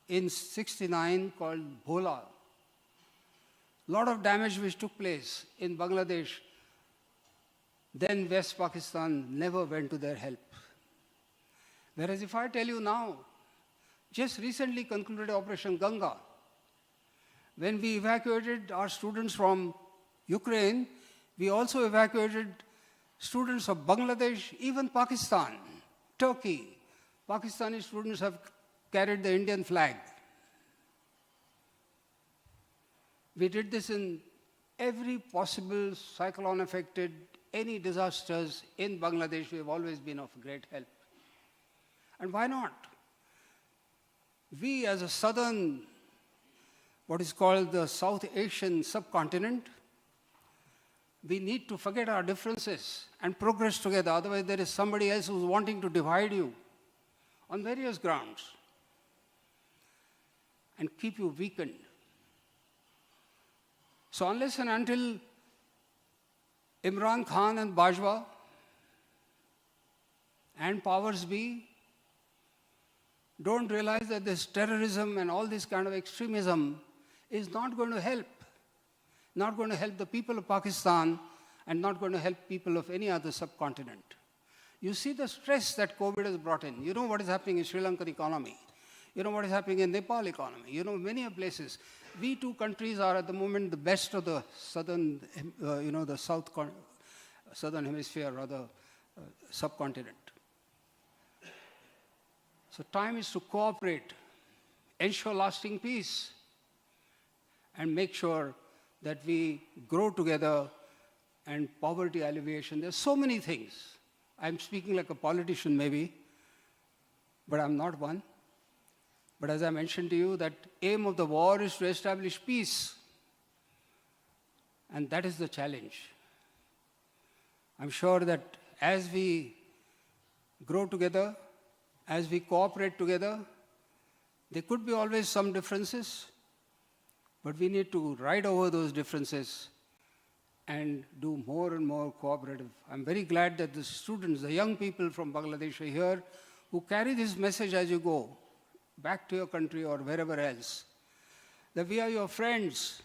in '69 called Bhola, a lot of damage which took place in Bangladesh, then West Pakistan never went to their help. Whereas if I tell you now, just recently concluded Operation Ganga, when we evacuated our students from Ukraine, we also evacuated students of Bangladesh, even Pakistan, Turkey. Pakistani students have carried the Indian flag. We did this in every possible cyclone-affected, any disasters in Bangladesh. We have always been of great help. And why not? We as a southern, what is called the South Asian subcontinent, we need to forget our differences and progress together. Otherwise, there is somebody else who's wanting to divide you on various grounds and keep you weakened. So unless and until Imran Khan and Bajwa and powers be don't realize that this terrorism and all this kind of extremism is not going to help. Not going to help the people of Pakistan and not going to help people of any other subcontinent. You see the stress that COVID has brought in. You know what is happening in Sri Lankan economy. You know what is happening in Nepal economy. You know many places. We two countries are at the moment the best of the southern, the southern hemisphere or the subcontinent. So time is to cooperate, ensure lasting peace, and make sure that we grow together and poverty alleviation. There's so many things. I'm speaking like a politician maybe, but I'm not one. But as I mentioned to you, that aim of the war is to establish peace. And that is the challenge. I'm sure that as we grow together, as we cooperate together, there could be always some differences, but we need to ride over those differences and do more and more cooperative. I'm very glad that the students, the young people from Bangladesh are here who carry this message as you go back to your country or wherever else, that we are your friends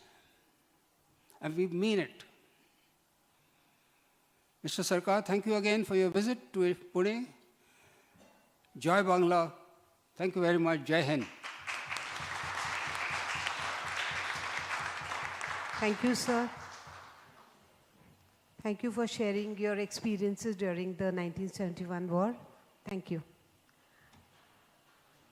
and we mean it. Mr. Sarkar, thank you again for your visit to Pune. Jai Bangla. Thank you very much. Jai Hind. Thank you, sir. Thank you for sharing your experiences during the 1971 war. Thank you.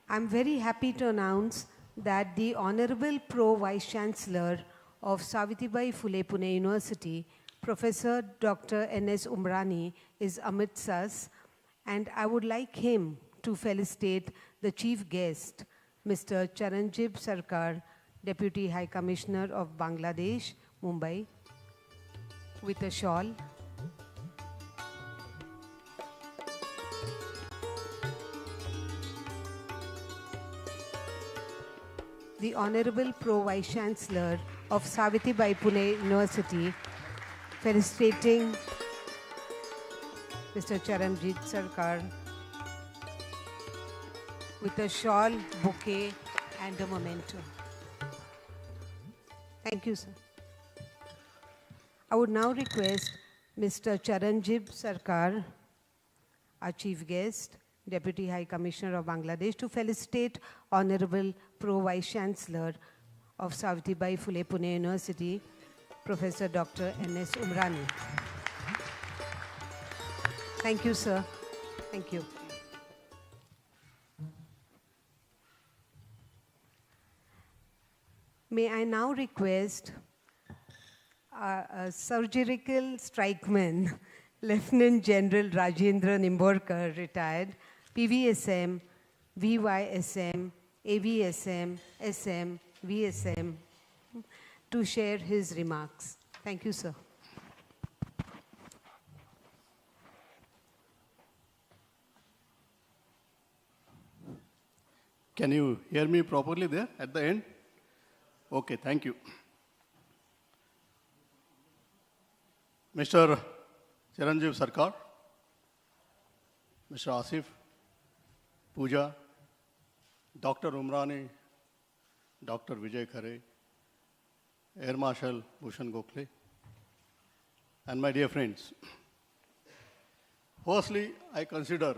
I'm very happy to announce that the Honorable Pro Vice Chancellor of Savitribai Phule Pune University, Professor Dr. N.S. Umrani, is amidst us, and I would like him to felicitate the chief guest, Mr. Charanjit Sarkar, Deputy High Commissioner of Bangladesh, Mumbai, with a shawl. The Honorable Pro Vice Chancellor of Savitribai Pune University, felicitating Mr. Charanjit Sarkar with a shawl, bouquet, and a memento. Thank you, sir. I would now request Mr. Charanjit Sarkar, our chief guest, Deputy High Commissioner of Bangladesh, to felicitate Honorable Pro Vice Chancellor of Savitribai Phule Pune University, Professor Dr. N.S. Umrani. Thank you, sir. Thank you. May I now request a surgical strikeman, Lieutenant General Rajendra Nimborkar, retired, PVSM, VYSM, AVSM, SM, VSM, to share his remarks. Thank you, sir. Can you hear me properly there at the end? Okay, thank you. Mr. Charanjit Sarkar, Mr. Asif, Pooja, Dr. Umrani, Dr. Vijay Khare, Air Marshal Bhushan Gokhale, and my dear friends. Firstly, I consider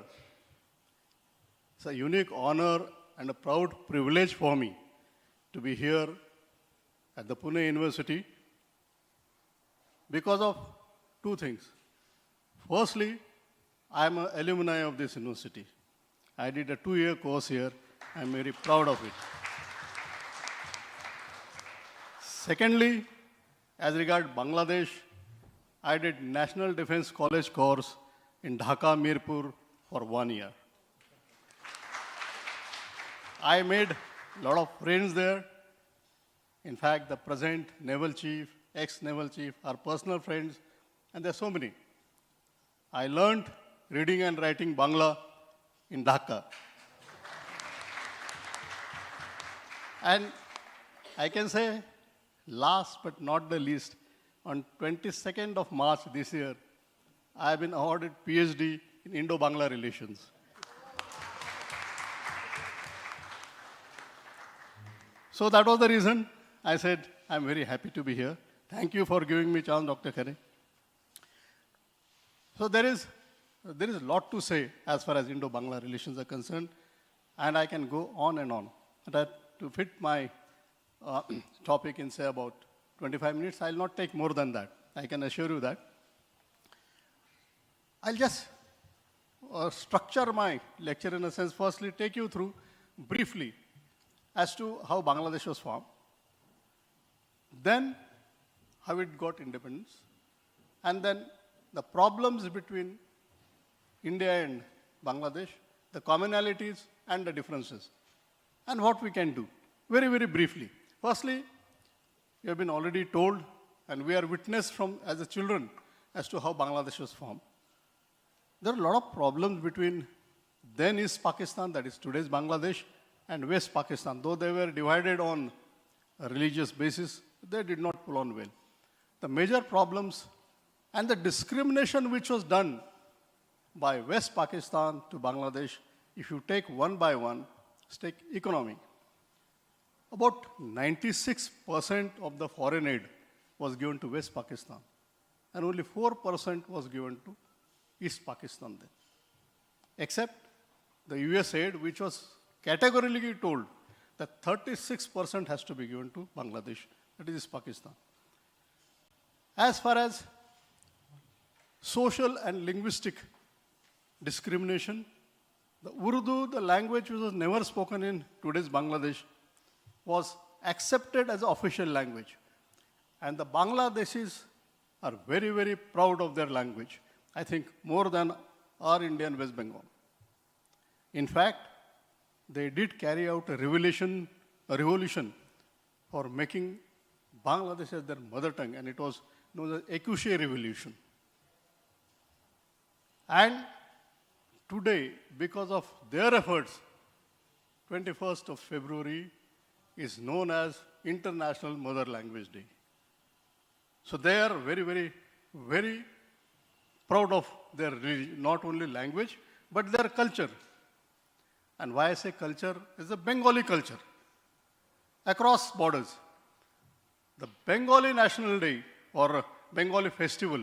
it's a unique honor and a proud privilege for me to be here at the Pune University because of two things. Firstly, I am an alumni of this university. I did a 2-year course here. I'm very proud of it. Secondly, as regard Bangladesh, I did National Defense College course in Dhaka, Mirpur for 1 year. I made a lot of friends there. In fact, the present naval chief, ex-naval chief are personal friends, and there are so many. I learned reading and writing Bangla in Dhaka. And I can say, last but not the least, on 22nd of March this year, I have been awarded PhD in Indo-Bangla relations. So that was the reason I said, I'm very happy to be here. Thank you for giving me a chance, Dr. Khare. So there is a lot to say as far as Indo-Bangla relations are concerned, and I can go on and on. But to fit my topic in, say, about 25 minutes, I'll not take more than that. I can assure you that. I'll just structure my lecture in a sense, firstly take you through briefly as to how Bangladesh was formed, then how it got independence, and then the problems between India and Bangladesh, the commonalities and the differences, and what we can do. Very, very briefly. Firstly, you have been already told, and we are witness from as a children as to how Bangladesh was formed. There are a lot of problems between then East Pakistan, that is today's Bangladesh, and West Pakistan. Though they were divided on a religious basis, they did not pull on well. The major problems and the discrimination which was done by West Pakistan to Bangladesh, if you take one by one, take economy. About 96% of the foreign aid was given to West Pakistan, and only 4% was given to East Pakistan then. Except the US aid, which was categorically told that 36% has to be given to Bangladesh, that is East Pakistan. As far as social and linguistic discrimination, the Urdu, the language which was never spoken in today's Bangladesh, was accepted as an official language. And the Bangladeshis are very, very proud of their language. I think more than our Indian West Bengal. In fact, they did carry out a revolution for making Bangladesh as their mother tongue, and it was known as Ekushe Revolution. And today, because of their efforts, 21st of February is known as International Mother Language Day. So they are very, very, very proud of their not only language, but their culture. And why I say culture is the Bengali culture across borders. The Bengali National Day or Bengali Festival,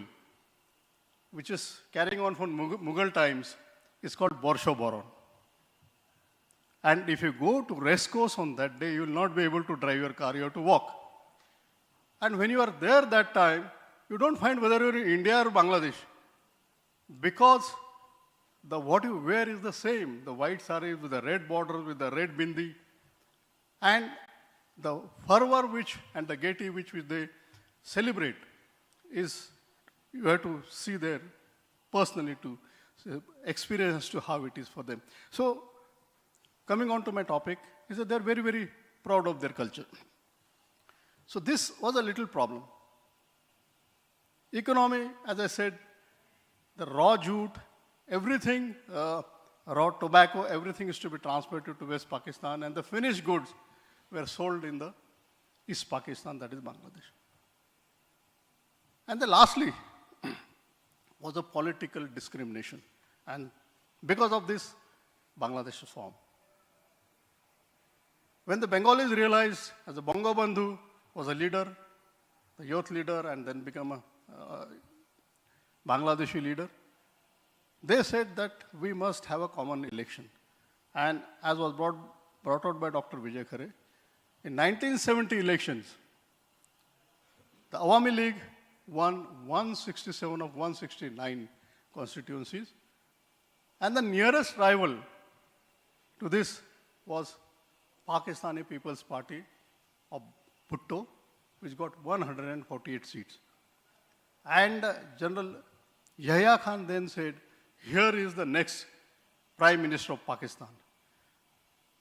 which is carrying on from Mughal times, is called Borsho Boron. And if you go to race course on that day, you will not be able to drive your car, you have to walk. And when you are there that time, you don't find whether you're in India or Bangladesh, because what you wear is the same. The white sari with the red border, with the red bindi, and the fervor and the gaiety which they celebrate is, you have to see there personally to experience as to how it is for them. So, coming on to my topic, is that they're very, very proud of their culture. So this was a little problem. Economy, as I said, the raw jute, everything, raw tobacco, everything is to be transported to West Pakistan, and the finished goods were sold in the East Pakistan, that is Bangladesh. And then lastly was a political discrimination. And because of this, Bangladesh was formed. When the Bengalis realized, as a Bangabandhu was a leader, the youth leader, and then become a Bangladeshi leader, they said that we must have a common election. And as was brought out by Dr. Vijay Khare, in 1970 elections, the Awami League won 167 of 169 constituencies, and the nearest rival to this was Pakistani People's Party of Bhutto, which got 148 seats. And General Yahya Khan then said, here is the next Prime Minister of Pakistan.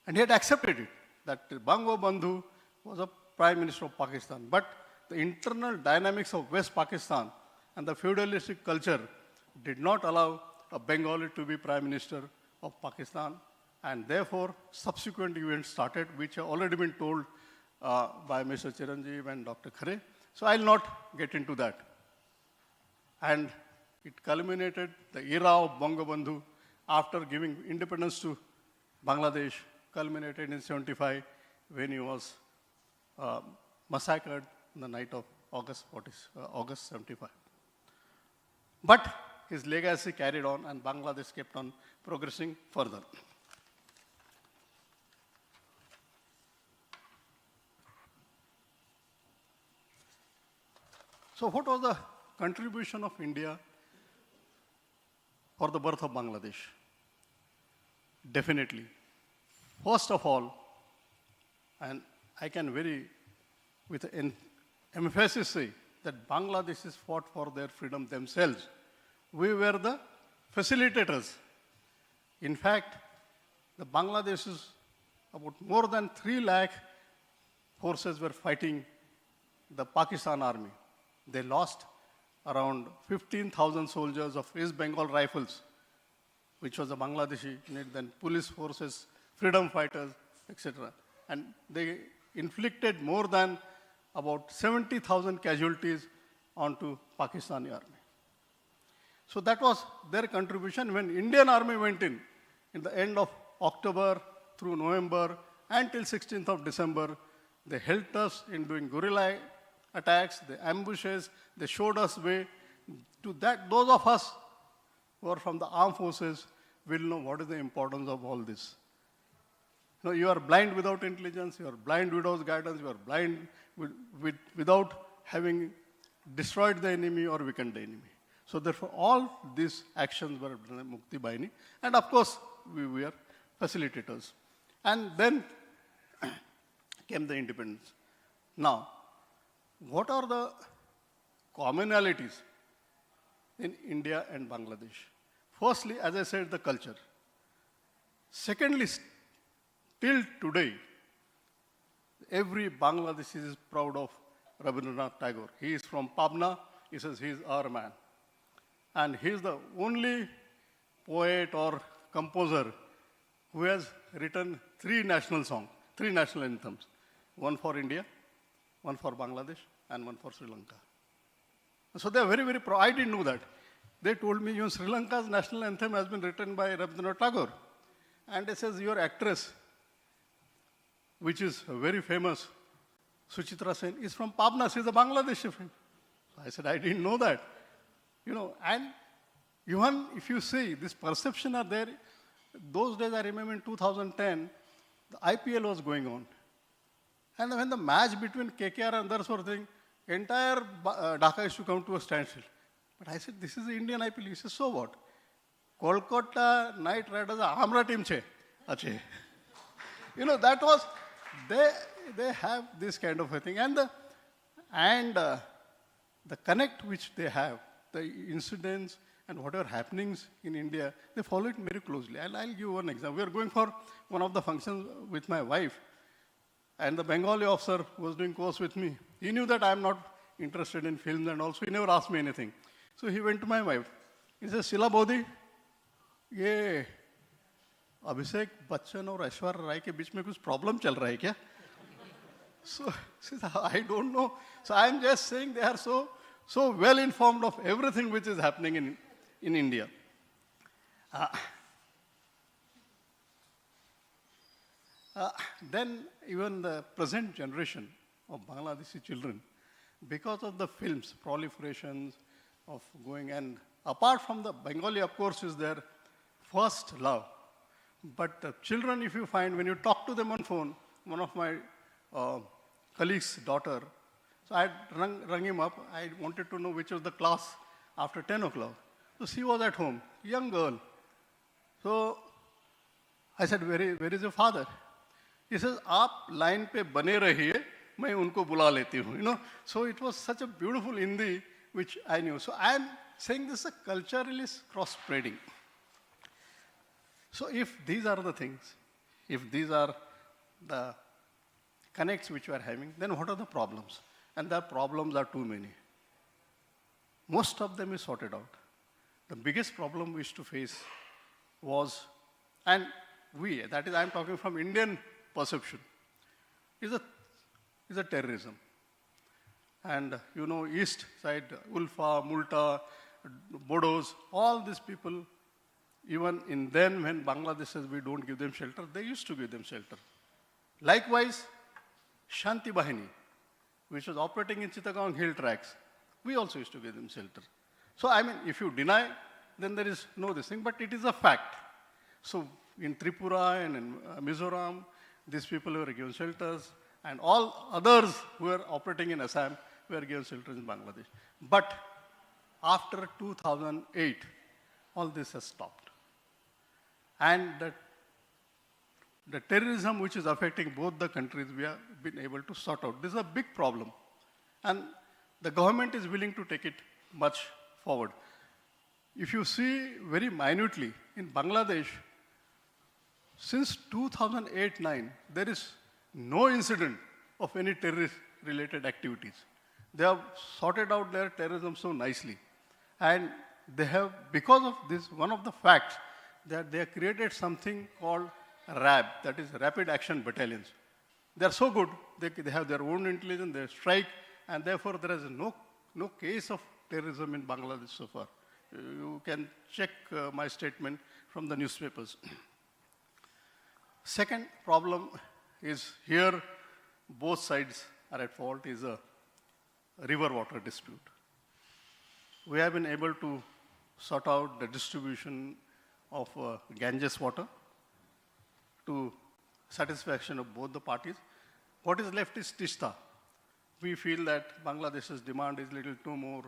And he had accepted it, that Bangabandhu was a Prime Minister of Pakistan. But the internal dynamics of West Pakistan and the feudalistic culture did not allow a Bengali to be Prime Minister of Pakistan. And therefore, subsequent events started, which have already been told by Mr. Chiranjeev and Dr. Khare. So I'll not get into that. And it culminated, the era of Bangabandhu, after giving independence to Bangladesh, culminated in 75, when he was massacred on the night of August 75. But his legacy carried on, and Bangladesh kept on progressing further. So what was the contribution of India for the birth of Bangladesh? Definitely. First of all, and I can with emphasis say that Bangladeshis fought for their freedom themselves. We were the facilitators. In fact, the Bangladeshis, about more than 3 lakh forces were fighting the Pakistan army. They lost around 15,000 soldiers of East Bengal Rifles, which was the Bangladeshi unit, then police forces, freedom fighters, etc. And they inflicted more than about 70,000 casualties onto Pakistani army. So that was their contribution. When Indian army went in the end of October through November until 16th of December, they helped us in doing guerrilla attacks, the ambushes, they showed us way. To that, those of us who are from the armed forces will know what is the importance of all this. You are blind without intelligence, you are blind without guidance, you are blind without having destroyed the enemy or weakened the enemy. So therefore, all these actions were done by Mukti Bahini. And of course, we were facilitators. And then came the independence. Now, what are the commonalities in India and Bangladesh? Firstly, as I said, the culture. Secondly, till today, every Bangladeshi is proud of Rabindranath Tagore. He is from Pabna. He says he is our man. And he is the only poet or composer who has written 3 national songs, 3 national anthems. One for India, one for Bangladesh, and one for Sri Lanka. So they are very, very proud. I didn't know that. They told me, Sri Lanka's national anthem has been written by Rabindranath Tagore. And it says, your actress, which is very famous, Suchitra Sen, is from Pabna. She is a Bangladeshi friend. So I said, I didn't know that. And even if you see, this perception are there. Those days, I remember in 2010, the IPL was going on. And when the match between KKR and others were thing, entire Dhaka used to come to a standstill. But I said, this is the Indian IPL. He said, so what? Kolkata Knight Riders are Amra team che. Ache. That was, they have this kind of a thing. And the connect which they have, the incidents and whatever happenings in India, they follow it very closely. And I'll give one example. We are going for one of the functions with my wife. And the Bengali officer who was doing course with me, he knew that I'm not interested in films and also he never asked me anything. So he went to my wife. He says, Sheila Bodhi, ये अभिषेक बच्चन और ऐश्वर्या राय के बीच में कुछ problem चल रहा है क्या? So I don't know. So I'm just saying they are so well informed of everything which is happening in India. Then even the present generation of Bangladeshi children, because of the films, proliferations of going, and apart from the Bengali, of course, is their first love. But the children, if you find, when you talk to them on phone, one of my colleague's daughter, so I rang him up. I wanted to know which was the class after 10 o'clock. So she was at home, young girl. So I said, where is your father? He says, आप line पे बने रहिए, मैं उनको बुला लेती हूँ, you know. So it was such a beautiful Hindi which I knew. So I am saying this is a culturalist cross-spreading. So if these are the things, if these are the connects which we are having, then what are the problems? And the problems are too many. Most of them is sorted out. The biggest problem we used to face was, and we, that is, I'm talking from Indian perception, is a terrorism. And you know, east side, Ulfa, Multa, Bodos, all these people, even in then when Bangladesh says we don't give them shelter, they used to give them shelter. Likewise, Shanti Bahini, which was operating in Chittagong hill tracks, we also used to give them shelter. So I mean, if you deny, then there is no this thing, but it is a fact. So in Tripura and in Mizoram, these people were given shelters, and all others who were operating in Assam were given shelters in Bangladesh. But after 2008, all this has stopped. And the terrorism which is affecting both the countries, we have been able to sort out. This is a big problem. And the government is willing to take it much forward. If you see very minutely, in Bangladesh, since 2008-9, there is no incident of any terrorist-related activities. They have sorted out their terrorism so nicely. And they have, because of this, one of the facts, that they have created something called RAB, that is Rapid Action Battalions. They are so good, they have their own intelligence, they strike, and therefore there is no case of terrorism in Bangladesh so far. You can check my statement from the newspapers. Second problem is here, both sides are at fault, is a river water dispute. We have been able to sort out the distribution of Ganges water to satisfaction of both the parties. What is left is Tista. We feel that Bangladesh's demand is little too more,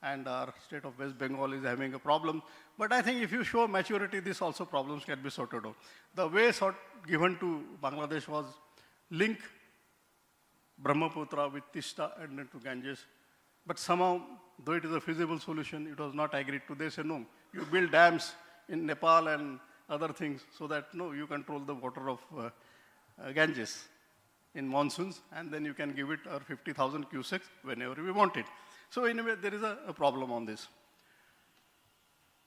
and our state of West Bengal is having a problem. But I think if you show maturity, these also problems can be sorted out. The way given to Bangladesh was link Brahmaputra with Tista and then to Ganges. But somehow, though it is a feasible solution, it was not agreed to. They say, no, you build dams in Nepal and other things so that, no, you control the water of Ganges in monsoons, and then you can give it 50,000 cusecs whenever we want it. So anyway, there is a problem on this.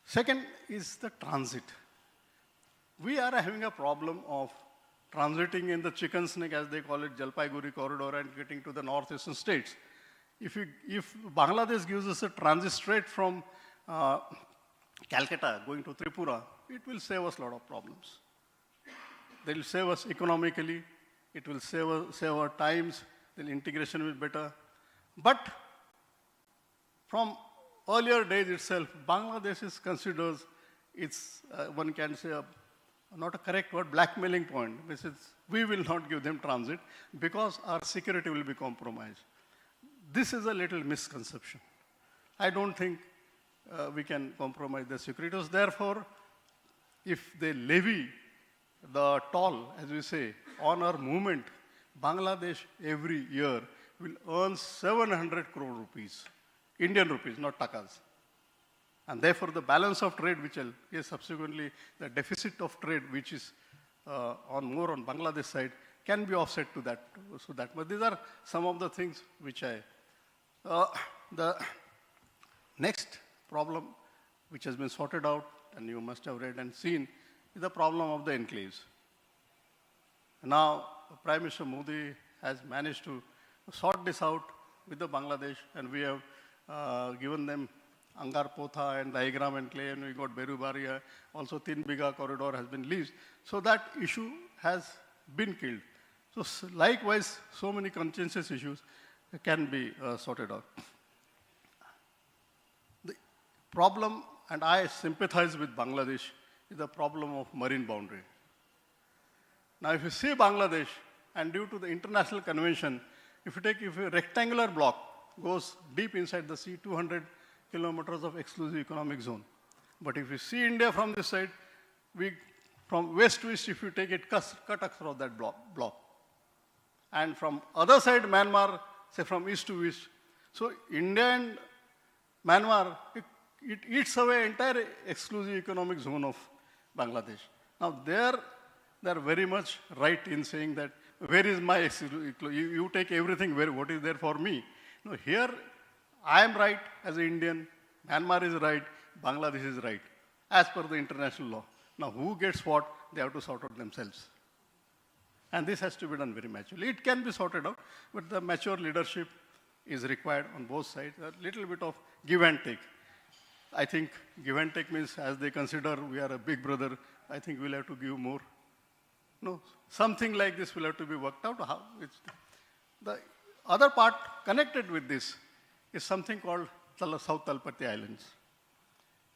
Second is the transit. We are having a problem of transiting in the chicken snake, as they call it, Jalpaiguri corridor, and getting to the northeastern states. If Bangladesh gives us a transit straight from Calcutta going to Tripura, it will save us a lot of problems. They will save us economically, it will save our times, then integration will be better. But from earlier days itself, Bangladesh is considered, it's, one can say, not a correct word, blackmailing point, which is we will not give them transit because our security will be compromised. This is a little misconception. I don't think we can compromise their security. So therefore, if they levy the toll, as we say, on our movement, Bangladesh every year will earn 700 crore rupees, Indian rupees, not takas. And therefore, the balance of trade, which is subsequently the deficit of trade, which is more on Bangladesh side, can be offset to that. But these are some of the things which the next problem, which has been sorted out, and you must have read and seen, is the problem of the enclaves. Now, Prime Minister Modi has managed to sort this out with the Bangladesh, and we have given them Angar Potha and Diagram enclave, and we got Berubaria. Also, Tin Biga corridor has been leased. So that issue has been killed. So likewise, so many contentious issues can be sorted out. The problem, and I sympathize with Bangladesh, is the problem of marine boundary. Now, if you see Bangladesh, and due to the international convention, if a rectangular block goes deep inside the sea, 200 kilometers of exclusive economic zone. But if you see India from this side, from west to east, if you take it, cut across that block. and from other side Myanmar, say from east to west. So India and Myanmar, it eats away entire exclusive economic zone of Bangladesh. Now they're very much right in saying that, where is my exclusive, you take everything, what is there for me? No, here I am right as an Indian, Myanmar is right, Bangladesh is right, as per the international law. Now who gets what, they have to sort out themselves. And this has to be done very maturely. It can be sorted out, but the mature leadership is required on both sides, a little bit of give and take. I think give and take means, as they consider we are a big brother, I think we'll have to give more. No, something like this will have to be worked out. How the other part connected with this is something called South Talpati Islands,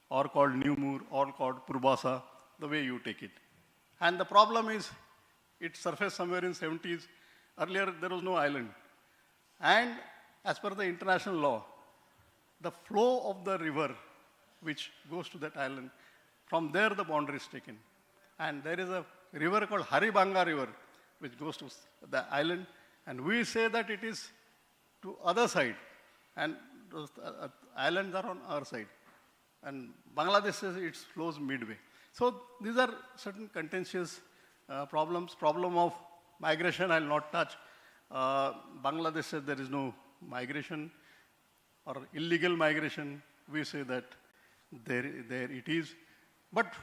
or called New Moor, or called Purbasa, the way you take it. And the problem is, it surfaced somewhere in 70s. Earlier, there was no island. And as per the international law, the flow of the river which goes to that island, from there the boundary is taken. And there is a river called Haribanga River, which goes to the island. And we say that it is to other side. And those islands are on our side. And Bangladesh says it flows midway. So these are certain contentious problems. Problem of migration, I'll not touch. Bangladesh says there is no migration or illegal migration. We say that there it is. But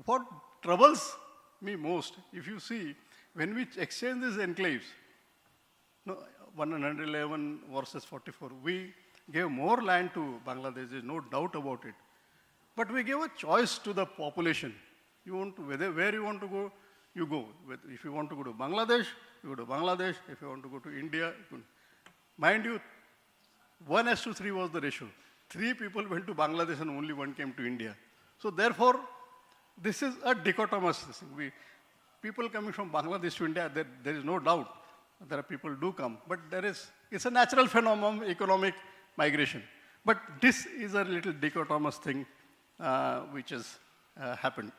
what troubles me most, if you see, when we exchange these enclaves, no, 111 versus 44, we gave more land to Bangladesh, there's no doubt about it. But we gave a choice to the population. You want to, where you want to go, you go. If you want to go to Bangladesh, you go to Bangladesh. If you want to go to India, you go. Mind you, 1:3 was the ratio. 3 people went to Bangladesh and only 1 came to India. So therefore, this is a dichotomous thing. People coming from Bangladesh to India, there is no doubt. There are people do come. But it's a natural phenomenon, economic migration. But this is a little dichotomous thing which has happened.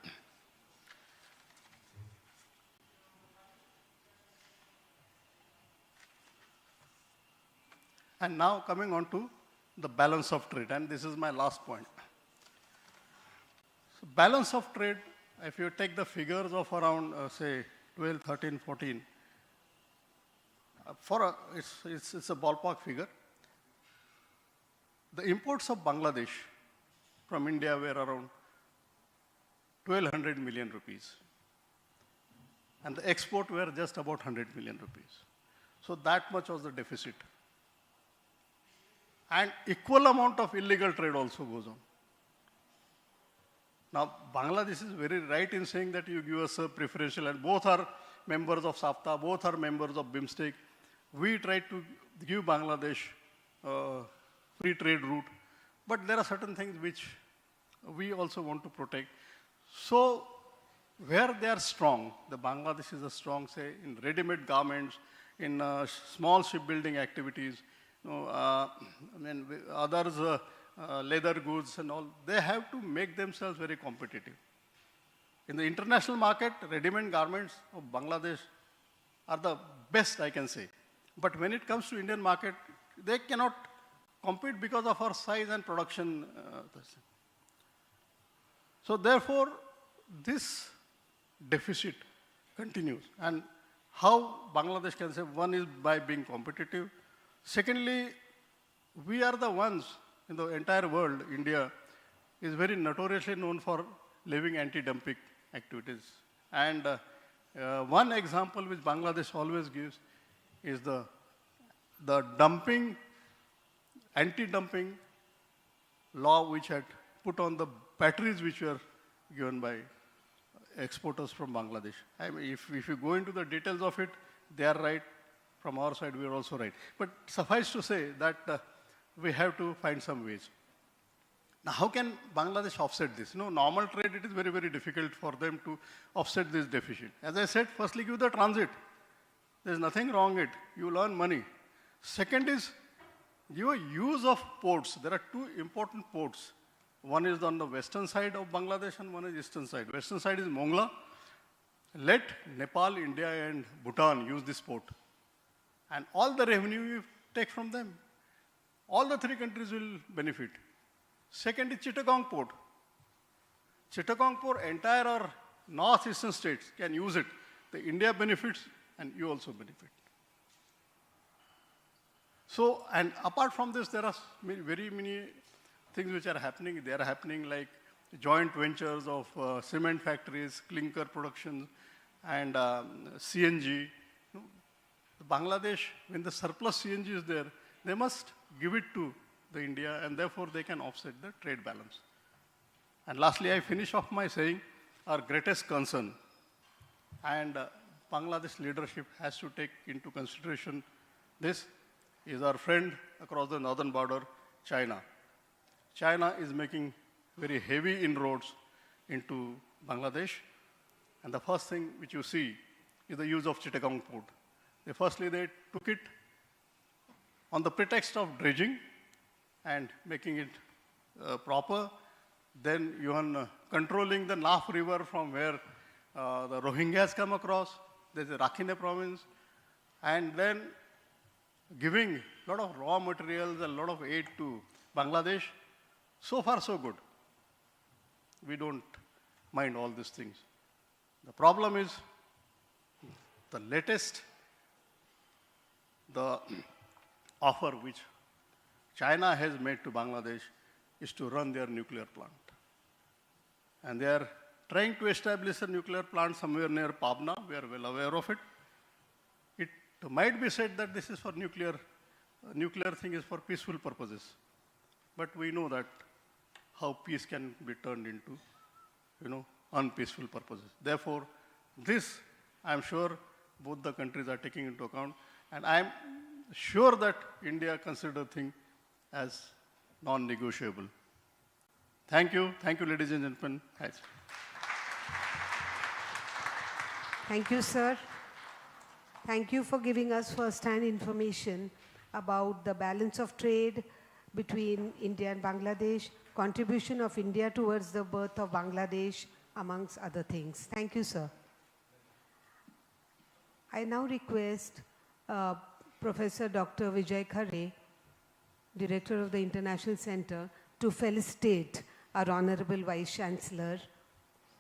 And now coming on to the balance of trade, and this is my last point. So balance of trade, if you take the figures of around, say, 12, 13, 14, it's a ballpark figure. The imports of Bangladesh from India were around 1,200 million rupees. And the export were just about 100 million rupees. So that much was the deficit. And equal amount of illegal trade also goes on. Now, Bangladesh is very right in saying that you give us a preferential, and both are members of SAFTA, both are members of BIMSTEC. We try to give Bangladesh free trade route, but there are certain things which we also want to protect. So, where they are strong, the Bangladesh is a strong, say, in ready-made garments, in small shipbuilding activities, others, leather goods and all, they have to make themselves very competitive. In the international market, ready-made garments of Bangladesh are the best, I can say. But when it comes to Indian market, they cannot compete because of our size and production. So therefore, this deficit continues. And how Bangladesh can say, one is by being competitive. Secondly, we are the ones in the entire world, India is very notoriously known for levying anti-dumping activities. And one example which Bangladesh always gives is the dumping, anti-dumping law which had put on the batteries which were given by exporters from Bangladesh. I mean, if you go into the details of it, they are right. From our side, we are also right. But suffice to say that we have to find some ways. Now, how can Bangladesh offset this? Normal trade, it is very, very difficult for them to offset this deficit. As I said, firstly, give the transit. There's nothing wrong with it. You earn money. Second is, give a use of ports. There are 2 important ports. One is on the western side of Bangladesh and one is eastern side. Western side is Mongla. Let Nepal, India, and Bhutan use this port. And all the revenue you take from them. All the three countries will benefit. Second is Chittagong port. Chittagong port, entire our northeastern states can use it. The India benefits and you also benefit. So, and apart from this, there are very many things which are happening. They are happening like joint ventures of cement factories, clinker production, and CNG. Bangladesh, when the surplus CNG is there, they must give it to the India, and therefore they can offset the trade balance. And lastly, I finish off my saying, our greatest concern, and Bangladesh leadership has to take into consideration this, is our friend across the northern border, China. China is making very heavy inroads into Bangladesh, and the first thing which you see is the use of Chittagong port. Firstly, they took it on the pretext of dredging and making it proper. Then even controlling the Naf River from where the Rohingyas come across. There's a Rakhine province. And then giving a lot of raw materials, a lot of aid to Bangladesh. So far, so good. We don't mind all these things. The problem is the latest the offer which China has made to Bangladesh is to run their nuclear plant. And they are trying to establish a nuclear plant somewhere near Pabna. We are well aware of it. It might be said that this is for nuclear thing is for peaceful purposes. But we know that how peace can be turned into, unpeaceful purposes. Therefore, this, I'm sure, both the countries are taking into account. And I'm sure that India considers things as non-negotiable. Thank you, ladies and gentlemen. Thanks. Thank you, sir. Thank you for giving us first-hand information about the balance of trade between India and Bangladesh, contribution of India towards the birth of Bangladesh, amongst other things. Thank you, sir. I now request Professor Dr. Vijay Khare, Director of the International Center, to felicitate our Honorable Vice Chancellor,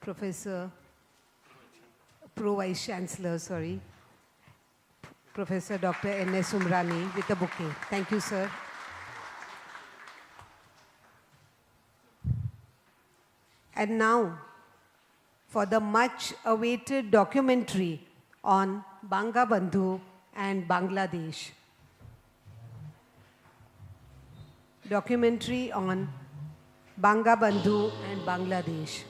Professor Dr. N.S. Umrani, with a bouquet. Thank you, sir. And now, for the much-awaited documentary on Bangabandhu and Bangladesh. Documentary on Bangabandhu and Bangladesh.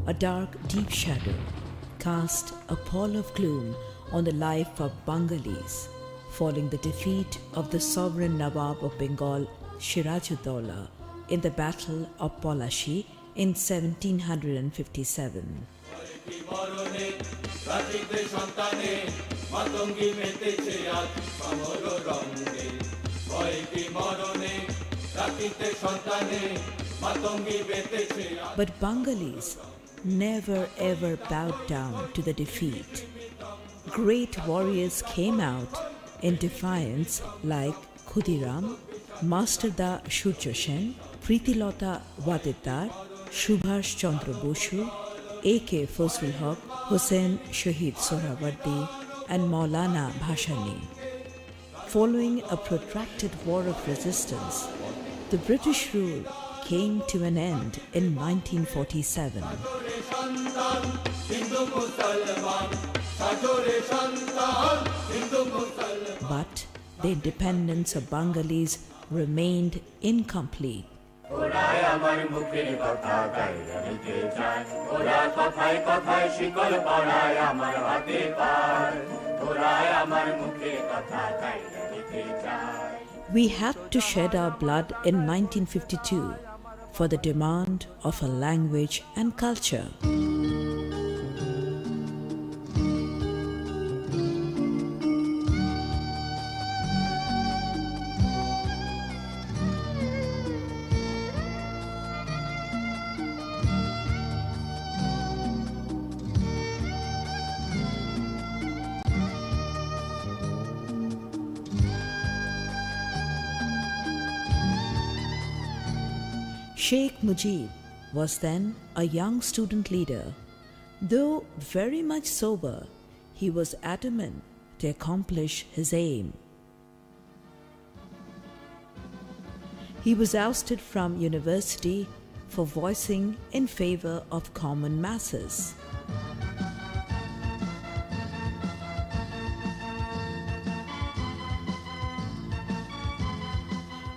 A dark, deep shadow cast a pall of gloom on the life of Bengalis following the defeat of the sovereign Nawab of Bengal, Siraj-ud-Dowla, in the Battle of Polashi in 1757. But Bengalis never ever bowed down to the defeat. Great warriors came out in defiance like Khudiram, Masterda Surya Sen, Pritilota Wadedar, Subhash Chandra Bosu, A.K. Fazlul Haq, Hussain Shahid Sohrawardi, and Maulana Bhashani. Following a protracted war of resistance, the British rule came to an end in 1947. But the independence of Bengalis remained incomplete. We had to shed our blood in 1952 for the demand of a language and culture. Sheikh Mujib was then a young student leader. Though very much sober, he was adamant to accomplish his aim. He was ousted from university for voicing in favor of common masses.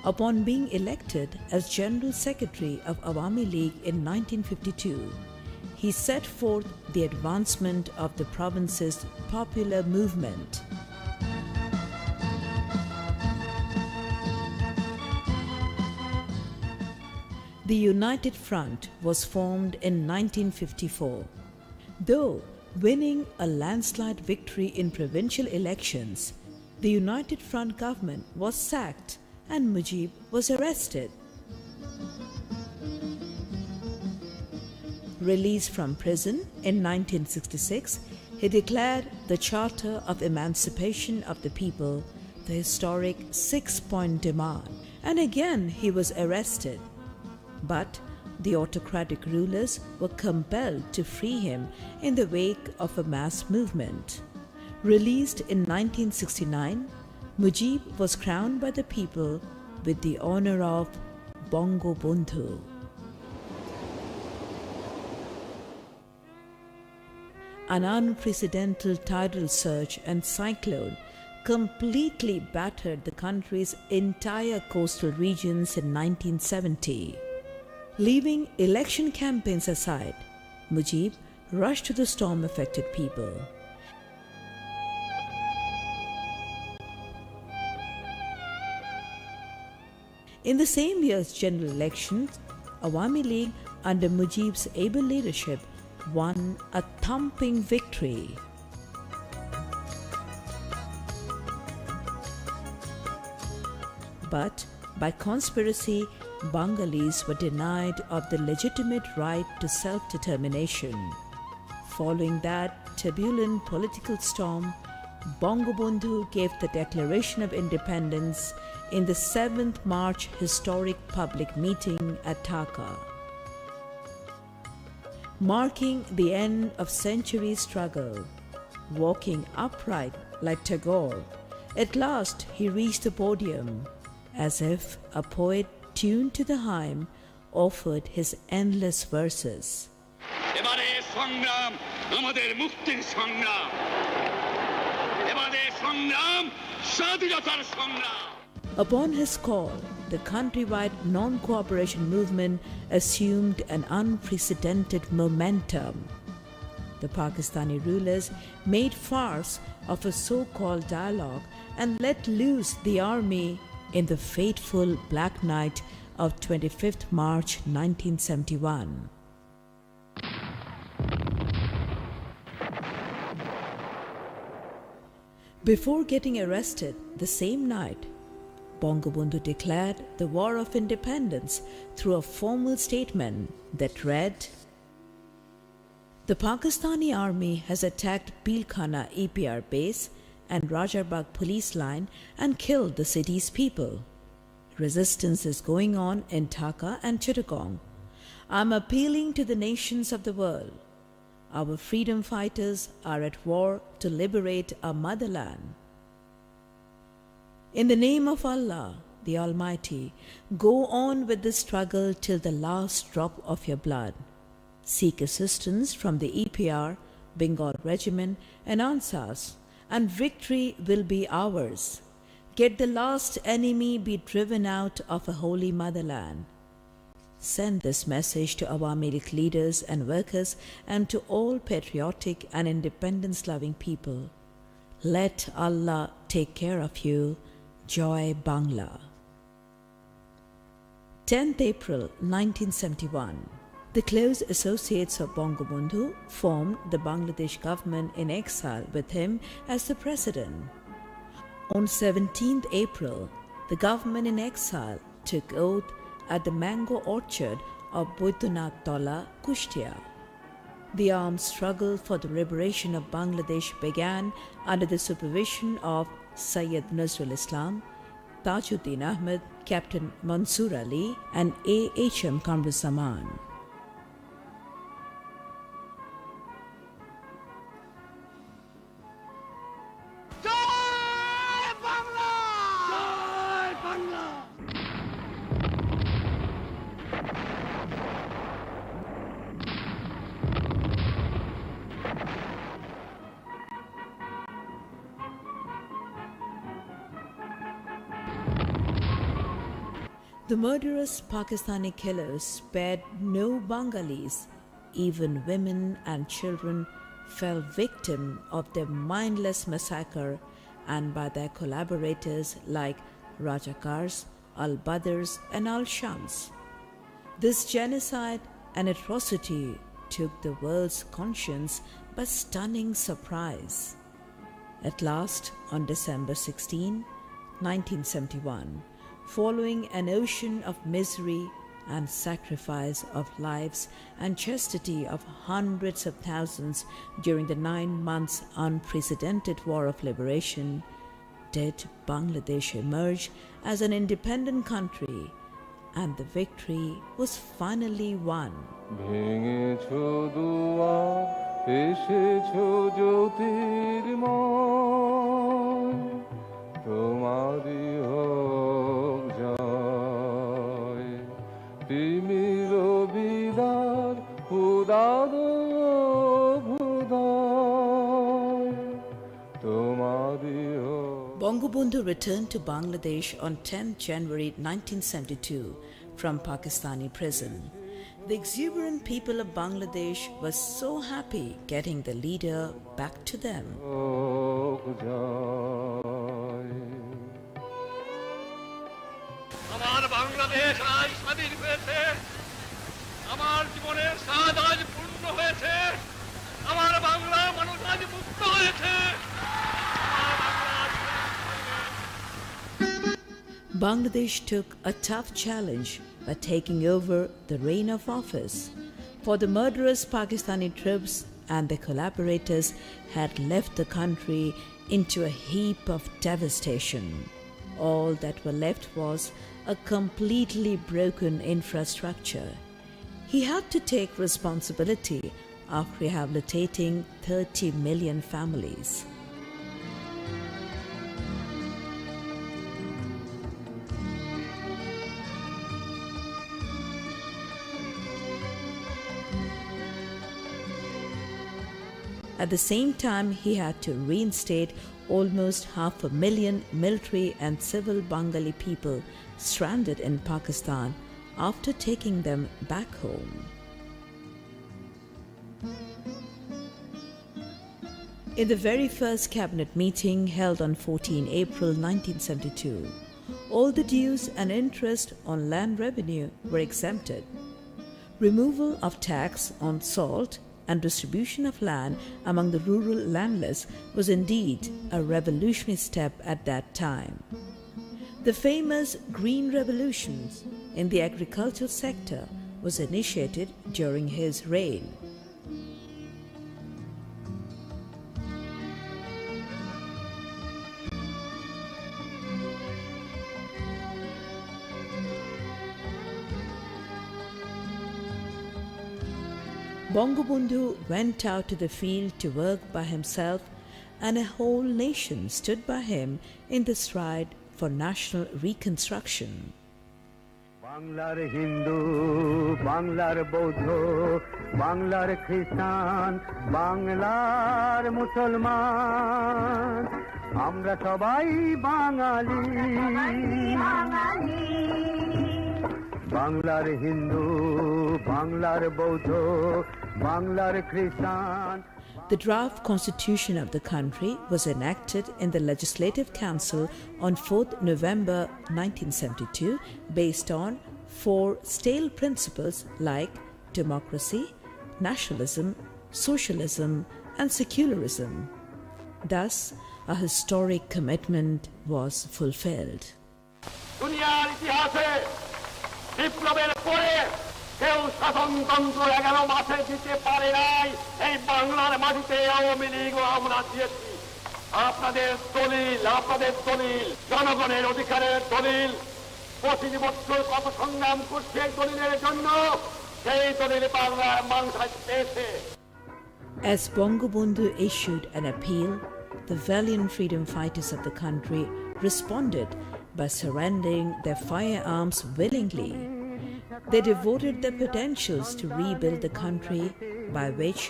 Upon being elected as General Secretary of Awami League in 1952, he set forth the advancement of the province's popular movement. The United Front was formed in 1954. Though winning a landslide victory in provincial elections, the United Front government was sacked and Mujib was arrested. Released from prison in 1966, he declared the Charter of Emancipation of the People, the historic 6-point demand, and again he was arrested. But the autocratic rulers were compelled to free him in the wake of a mass movement. Released in 1969, Mujib was crowned by the people with the honor of Bangabandhu. An unprecedented tidal surge and cyclone completely battered the country's entire coastal regions in 1970. Leaving election campaigns aside, Mujib rushed to the storm-affected people. In the same year's general elections, Awami League under Mujib's able leadership won a thumping victory. But by conspiracy, Bengalis were denied of the legitimate right to self-determination. Following that turbulent political storm, Bangabandhu gave the Declaration of Independence in the 7th March historic public meeting at Dhaka. Marking the end of centuries' struggle, walking upright like Tagore, at last he reached the podium, as if a poet tuned to the hymn offered his endless verses. Upon his call, the countrywide non-cooperation movement assumed an unprecedented momentum. The Pakistani rulers made farce of a so-called dialogue and let loose the army in the fateful Black Night of 25th March 1971. Before getting arrested the same night, Bangabandhu declared the War of Independence through a formal statement that read, "The Pakistani army has attacked Pilkhana EPR base and Rajarbagh police line and killed the city's people. Resistance is going on in Dhaka and Chittagong. I am appealing to the nations of the world. Our freedom fighters are at war to liberate our motherland. In the name of Allah, the Almighty, go on with the struggle till the last drop of your blood. Seek assistance from the EPR, Bengal Regiment and Ansars, and victory will be ours. Get the last enemy be driven out of a holy motherland." Send this message to Awami League leaders and workers and to all patriotic and independence-loving people. Let Allah take care of you. Joy Bangla. 10th April 1971. The close associates of Bangabandhu formed the Bangladesh government in exile with him as the president. On 17th April, the government in exile took oath at the mango orchard of Boitunath Tola, Kushtia. The armed struggle for the liberation of Bangladesh began under the supervision of Sayyid Nazrul Islam, Tajuddin Ahmed, Captain Mansoor Ali, and A.H.M. Kamruzaman. The murderous Pakistani killers spared no Bengalis. Even women and children fell victim of their mindless massacre and by their collaborators like Rajakars, Al-Badrs and Al-Shams. This genocide and atrocity took the world's conscience by stunning surprise. At last, on December 16, 1971, following an ocean of misery and sacrifice of lives and chastity of hundreds of thousands during the 9 months unprecedented war of liberation, did Bangladesh emerge as an independent country, and the victory was finally won. Bangabandhu returned to Bangladesh on 10 January 1972 from Pakistani prison. The exuberant people of Bangladesh were so happy getting the leader back to them. আমার বাংলাদেশ আজ স্বাধীন হয়েছে, আমার জীবনের স্বাদ আজ পূর্ণ হয়েছে, আমার বাংলা মানুষ আজ মুক্ত হয়েছে। Bangladesh took a tough challenge by taking over the reign of office, for the murderous Pakistani troops and their collaborators had left the country into a heap of devastation. All that were left was a completely broken infrastructure. He had to take responsibility of rehabilitating 30 million families. At the same time, he had to reinstate almost 500,000 military and civil Bengali people stranded in Pakistan after taking them back home. In the very first cabinet meeting held on 14 April 1972, all the dues and interest on land revenue were exempted. Removal of tax on salt and distribution of land among the rural landless was indeed a revolutionary step at that time. The famous Green Revolution in the agricultural sector was initiated during his reign. Bangabandhu went out to the field to work by himself, and a whole nation stood by him in the stride for national reconstruction. Banglar Hindu, Banglar Buddha, Banglar Christian, Banglar Musalman, Amra sabai Bangali. Banglar Hindu, Banglar Buddha, Banglar Christian. The draft constitution of the country was enacted in the Legislative Council on 4th November 1972 based on 4 stale principles like democracy, nationalism, socialism, and secularism. Thus, a historic commitment was fulfilled. দুনিয়ার ইতিহাসে বিপ্লবের পরে কেউ শাসনতন্ত্র 11 মাসে দিতে পারে নাই। এই বাংলার মাটিতে আওয়ামী লীগ আমরা দিয়েছি। আপনাদের দলিল জনগণের অধিকারের দলিল। 25 বছর কত সংগ্রাম করছে দলিলের জন্য, সেই দলিল বাংলার মানুষ পেয়েছে। As Bangabandhu issued an appeal, the valiant freedom fighters of the country responded by surrendering their firearms willingly. They devoted their potentials to rebuild the country, by which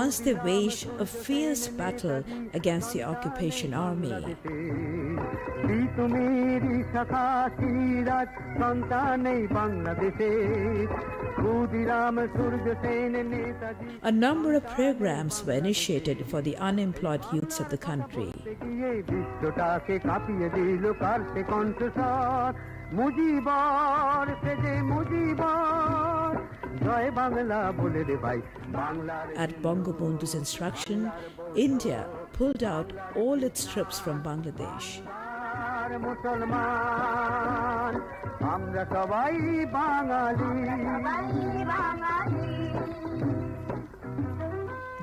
once they waged a fierce battle against the occupation army. A number of programs were initiated for the unemployed youths of the country. At Bangabandhu's instruction, India pulled out all its troops from Bangladesh.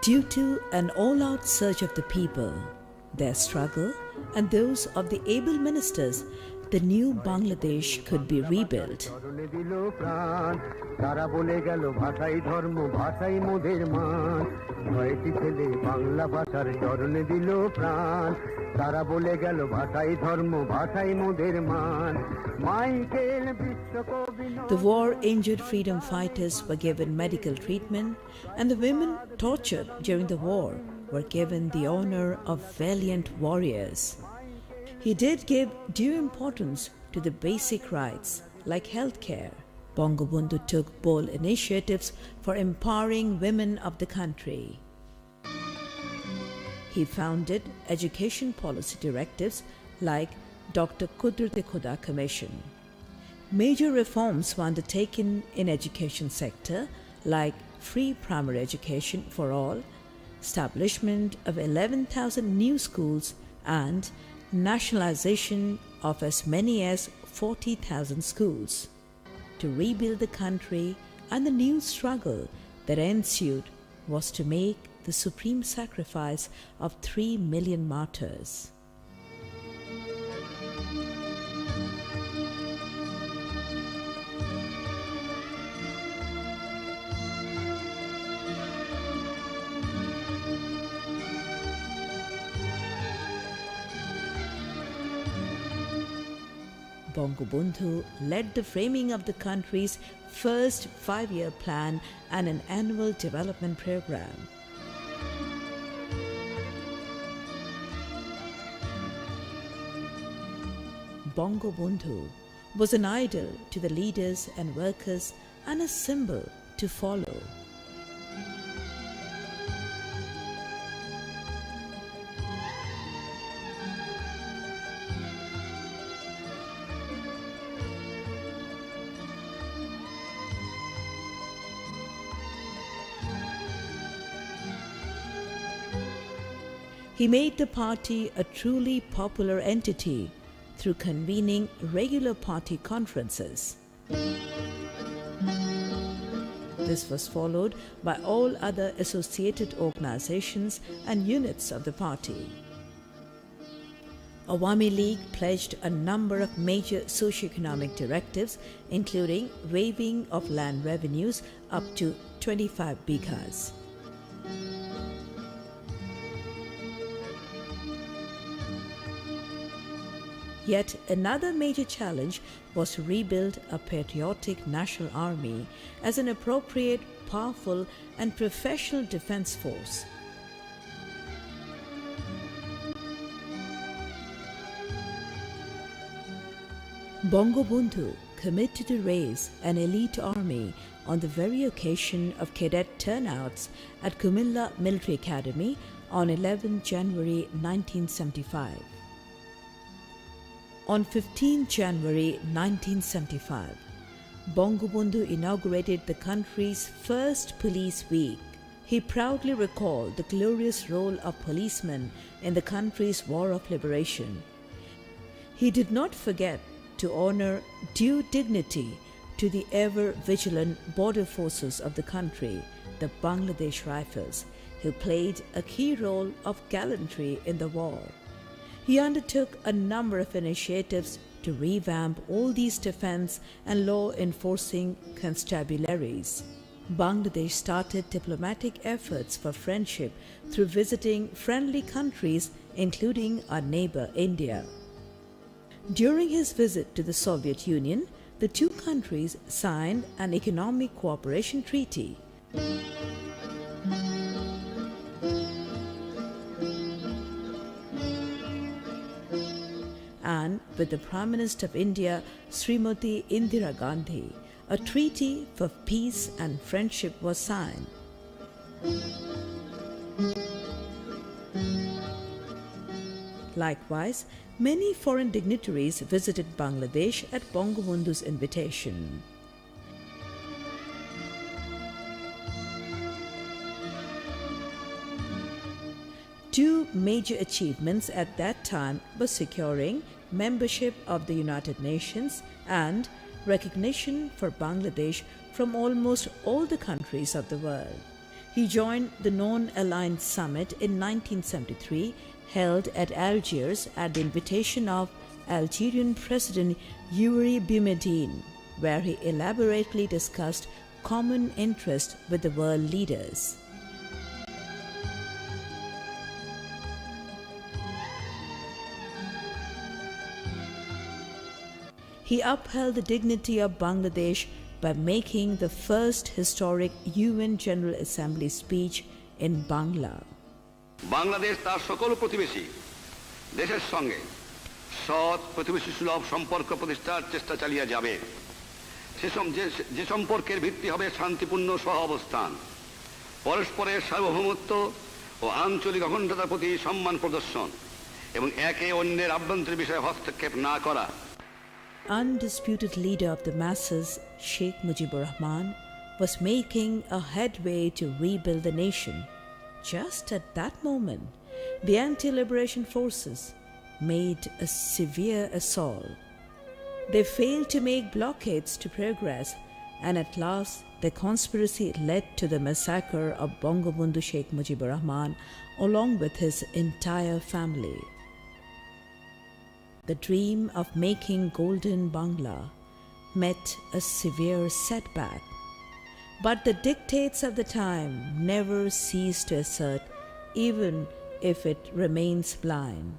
Due to an all-out surge of the people, their struggle, and those of the able ministers, the new Bangladesh could be rebuilt. The war-injured freedom fighters were given medical treatment, and the women tortured during the war were given the honor of valiant warriors. He did give due importance to the basic rights like healthcare. Bangabandhu took bold initiatives for empowering women of the country. He founded education policy directives like Dr. Kudrat-e-Khuda Commission. Major reforms were undertaken in education sector like free primary education for all, establishment of 11,000 new schools, and nationalization of as many as 40,000 schools. To rebuild the country, and the new struggle that ensued was to make the supreme sacrifice of 3 million martyrs. Bangabandhu led the framing of the country's first 5-year plan and an annual development program. Bangabandhu was an idol to the leaders and workers and a symbol to follow. He made the party a truly popular entity through convening regular party conferences. This was followed by all other associated organizations and units of the party. Awami League pledged a number of major socio-economic directives, including waiving of land revenues up to 25 bighas. Yet another major challenge was to rebuild a patriotic national army as an appropriate, powerful, and professional defense force. Bangabandhu committed to raise an elite army on the very occasion of cadet turnouts at Kumilla Military Academy on 11 January 1975. On 15 January 1975, Bangabandhu inaugurated the country's first police week. He proudly recalled the glorious role of policemen in the country's war of liberation. He did not forget to honor due dignity to the ever-vigilant border forces of the country, the Bangladesh Rifles, who played a key role of gallantry in the war. He undertook a number of initiatives to revamp all these defense and law-enforcing constabularies. Bangladesh started diplomatic efforts for friendship through visiting friendly countries, including our neighbor India. During his visit to the Soviet Union, the two countries signed an economic cooperation treaty. And with the Prime Minister of India, Srimati Indira Gandhi, a treaty for peace and friendship was signed. Likewise, many foreign dignitaries visited Bangladesh at Bangabandhu's invitation. Two major achievements at that time were securing membership of the United Nations and recognition for Bangladesh from almost all the countries of the world. He joined the Non-Aligned Summit in 1973, held at Algiers at the invitation of Algerian President Yuri Boumediene, where he elaborately discussed common interest with the world leaders. He upheld the dignity of Bangladesh by making the first historic UN General Assembly speech in Bangla. Bangladesh তার সকল প্রতিবেশী দেশের সঙ্গে সৎ প্রতিবেশী সুলভ সম্পর্ক প্রতিষ্ঠার চেষ্টা চালিয়ে যাবে। যে সম্পর্কের ভিত্তি হবে শান্তিপূর্ণ সহাবস্থান, পরস্পরের সার্বভৌমত্ব ও আঞ্চলিক অখণ্ডতার প্রতি সম্মান প্রদর্শন এবং একে অন্যের আভ্যন্তরীণ বিষয়ে হস্তক্ষেপ না করা। Undisputed leader of the masses, Sheikh Mujibur Rahman, was making a headway to rebuild the nation. Just at that moment, the anti-liberation forces made a severe assault. They failed to make blockades to progress, and at last the conspiracy led to the massacre of Bangabandhu Sheikh Mujibur Rahman along with his entire family. The dream of making golden Bangla met a severe setback. But the dictates of the time never cease to assert, even if it remains blind.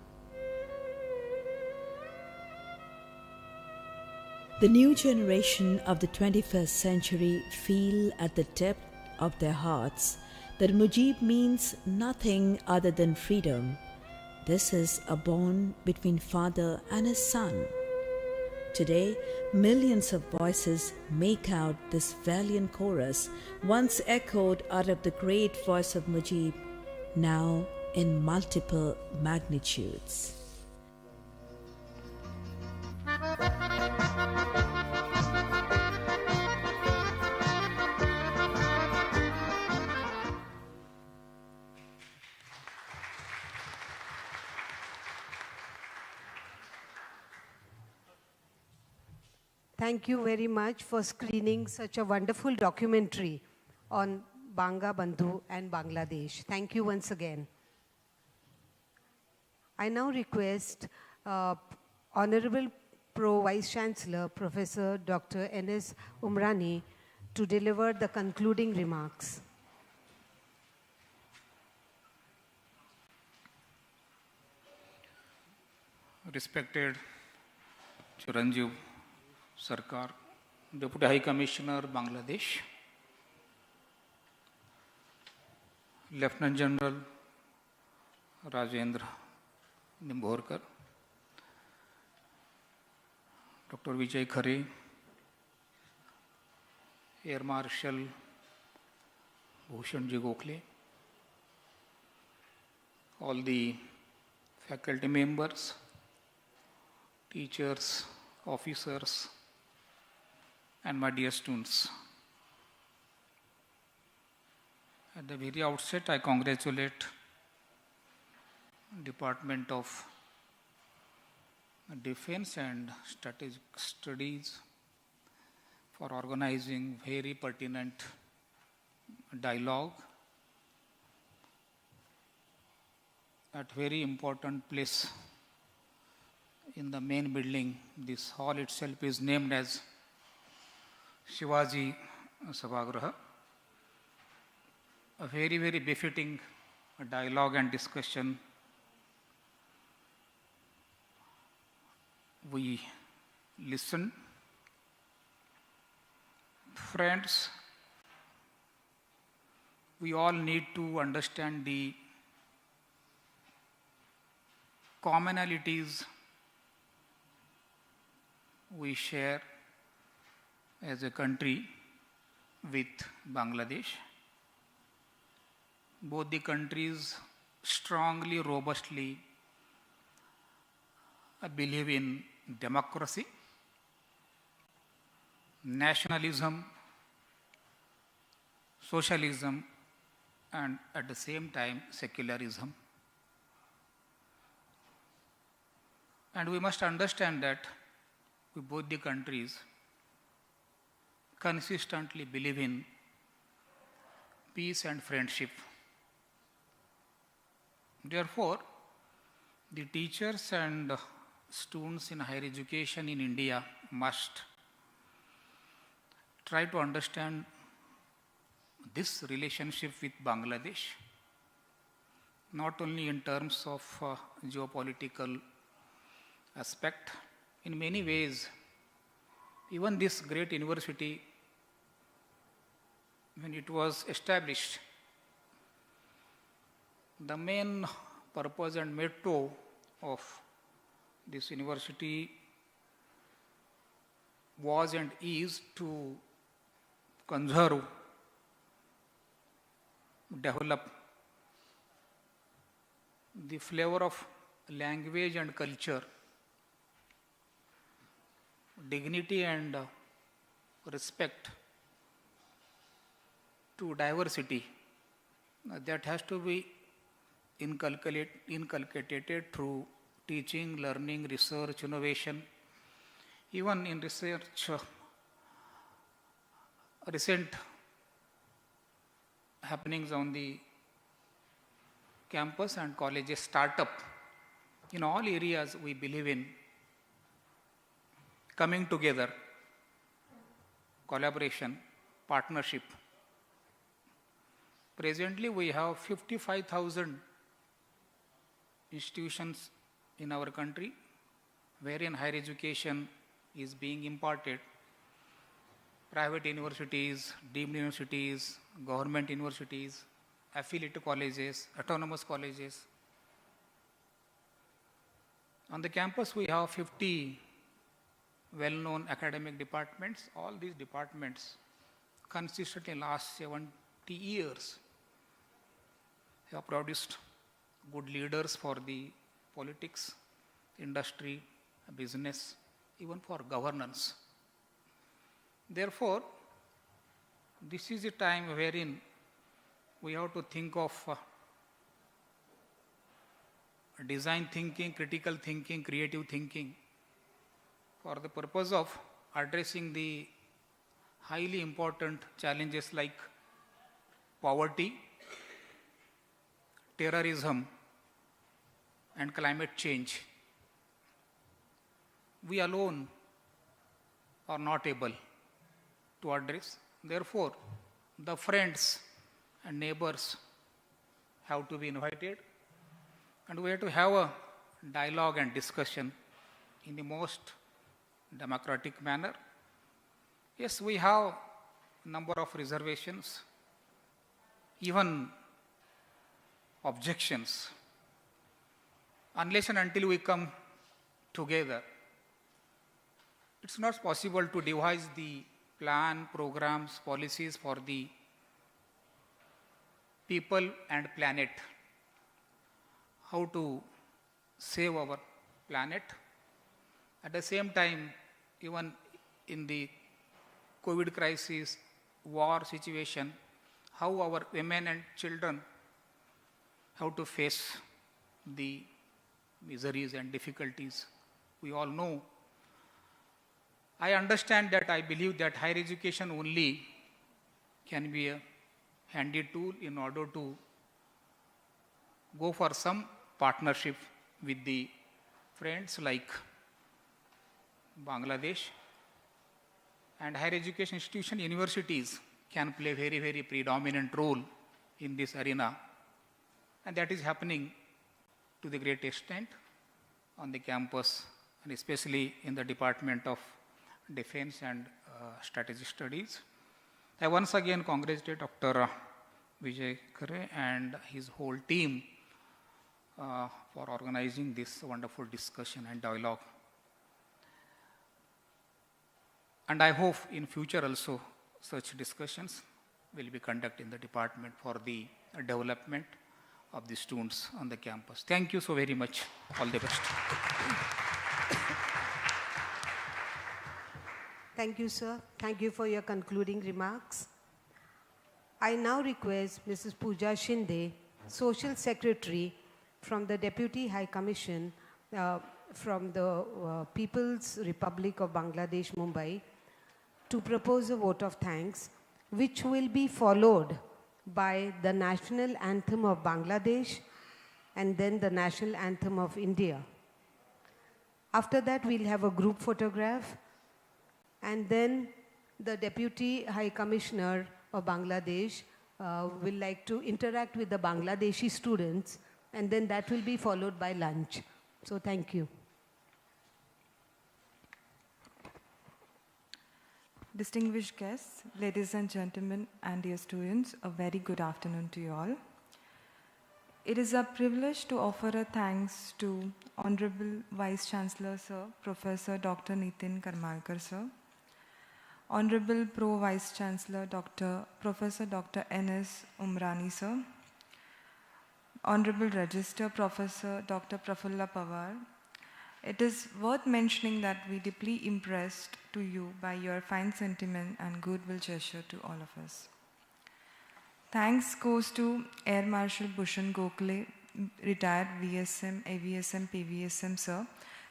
The new generation of the 21st century feel at the depth of their hearts that Mujib means nothing other than freedom. This is a bond between father and his son. Today, millions of voices make out this valiant chorus, once echoed out of the great voice of Mujib, now in multiple magnitudes. Thank you very much for screening such a wonderful documentary on Bangabandhu and Bangladesh. Thank you once again. I now request Honorable Pro Vice Chancellor, Professor Dr. N.S. Umrani, to deliver the concluding remarks. Respected Chiranjeev Sarkar, Deputy High Commissioner, Bangladesh, Lieutenant General Rajendra Nimborkar, Dr. Vijay Khare, Air Marshal Bhushan Ji Gokhale, all the faculty members, teachers, officers, and my dear students. At the very outset, I congratulate Department of Defense and Strategic Studies for organizing very pertinent dialogue at very important place in the main building. This hall itself is named as Shivaji Sabhagraha. A very, very befitting dialogue and discussion we listen. Friends, we all need to understand the commonalities we share as a country with Bangladesh. Both the countries strongly, robustly believe in democracy, nationalism, socialism, and at the same time secularism. And we must understand that we both the countries consistently believe in peace and friendship. Therefore, the teachers and students in higher education in India must try to understand this relationship with Bangladesh, not only in terms of geopolitical aspect. In many ways, even this great university, when it was established, the main purpose and motto of this university was and is to conserve, develop the flavor of language and culture, dignity and respect to diversity. That has to be inculcated through teaching, learning, research, innovation. Even in research, recent happenings on the campus and colleges, startup, in all areas we believe in coming together, collaboration, partnership. Presently, we have 55,000 institutions in our country wherein higher education is being imparted. Private universities, deemed universities, government universities, affiliate colleges, autonomous colleges. On the campus, we have 50 well-known academic departments. All these departments consistently last 70 years have produced good leaders for the politics, industry, business, even for governance. Therefore, this is a time wherein we have to think of design thinking, critical thinking, creative thinking for the purpose of addressing the highly important challenges like poverty, terrorism, and climate change. We alone are not able to address. Therefore, the friends and neighbors have to be invited, and we have to have a dialogue and discussion in the most democratic manner. Yes, we have a number of reservations, even objections. Unless and until we come together, it's not possible to devise the plan, programs, policies for the people and planet. How to save our planet. At the same time, even in the COVID crisis, war situation, how our women and children have to face the miseries and difficulties. We all know. I understand that, I believe that higher education only can be a handy tool in order to go for some partnership with the friends like Bangladesh, and higher education institution, universities can play a very, very predominant role in this arena, and that is happening to the great extent on the campus, and especially in the Department of Defense and Strategic Studies. I once again congratulate Dr. Vijay Khare and his whole team for organizing this wonderful discussion and dialogue. And I hope in future also such discussions will be conducted in the department for the development of the students on the campus. Thank you so very much. All the best. Thank you, sir. Thank you for your concluding remarks. I now request Mrs. Pooja Shinde, Social Secretary from the Deputy High Commission from the People's Republic of Bangladesh, Mumbai, to propose a vote of thanks, which will be followed by the national anthem of Bangladesh and then the national anthem of India. After that, we'll have a group photograph, and then the Deputy High Commissioner of Bangladesh will like to interact with the Bangladeshi students, and then that will be followed by lunch. So thank you. Distinguished guests, ladies and gentlemen, and dear students, a very good afternoon to you all. It is a privilege to offer a thanks to Honorable Vice Chancellor Sir, Professor Dr. Nitin Karmalkar Sir, Honorable Pro Vice Chancellor Professor Dr. N.S. Umrani Sir, Honorable Register Professor Dr. Prafulla Pawar. It is worth mentioning that we deeply impressed to you by your fine sentiment and goodwill gesture to all of us. Thanks goes to Air Marshal Bhushan Gokhale, retired VSM, AVSM, PVSM Sir,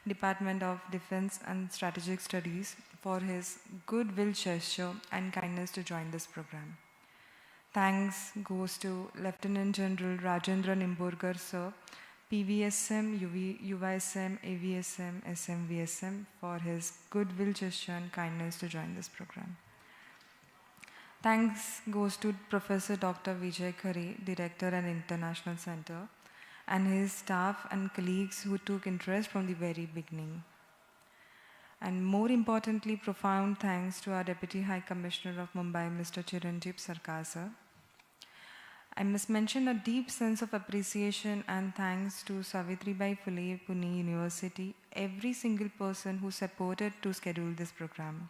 Department of Defense and Strategic Studies, for his goodwill gesture and kindness to join this program. Thanks goes to Lieutenant General Rajendra Nimborkar Sir, PVSM, UVSM, AVSM, SMVSM, for his goodwill gesture and kindness to join this program. Thanks goes to Professor Dr. Vijay Khare, Director and International Center, and his staff and colleagues who took interest from the very beginning. And more importantly, profound thanks to our Deputy High Commissioner of Mumbai, Mr. Chiranjeev Sarkar Sir. I must mention a deep sense of appreciation and thanks to Savitribai Phule, Pune University, every single person who supported to schedule this program.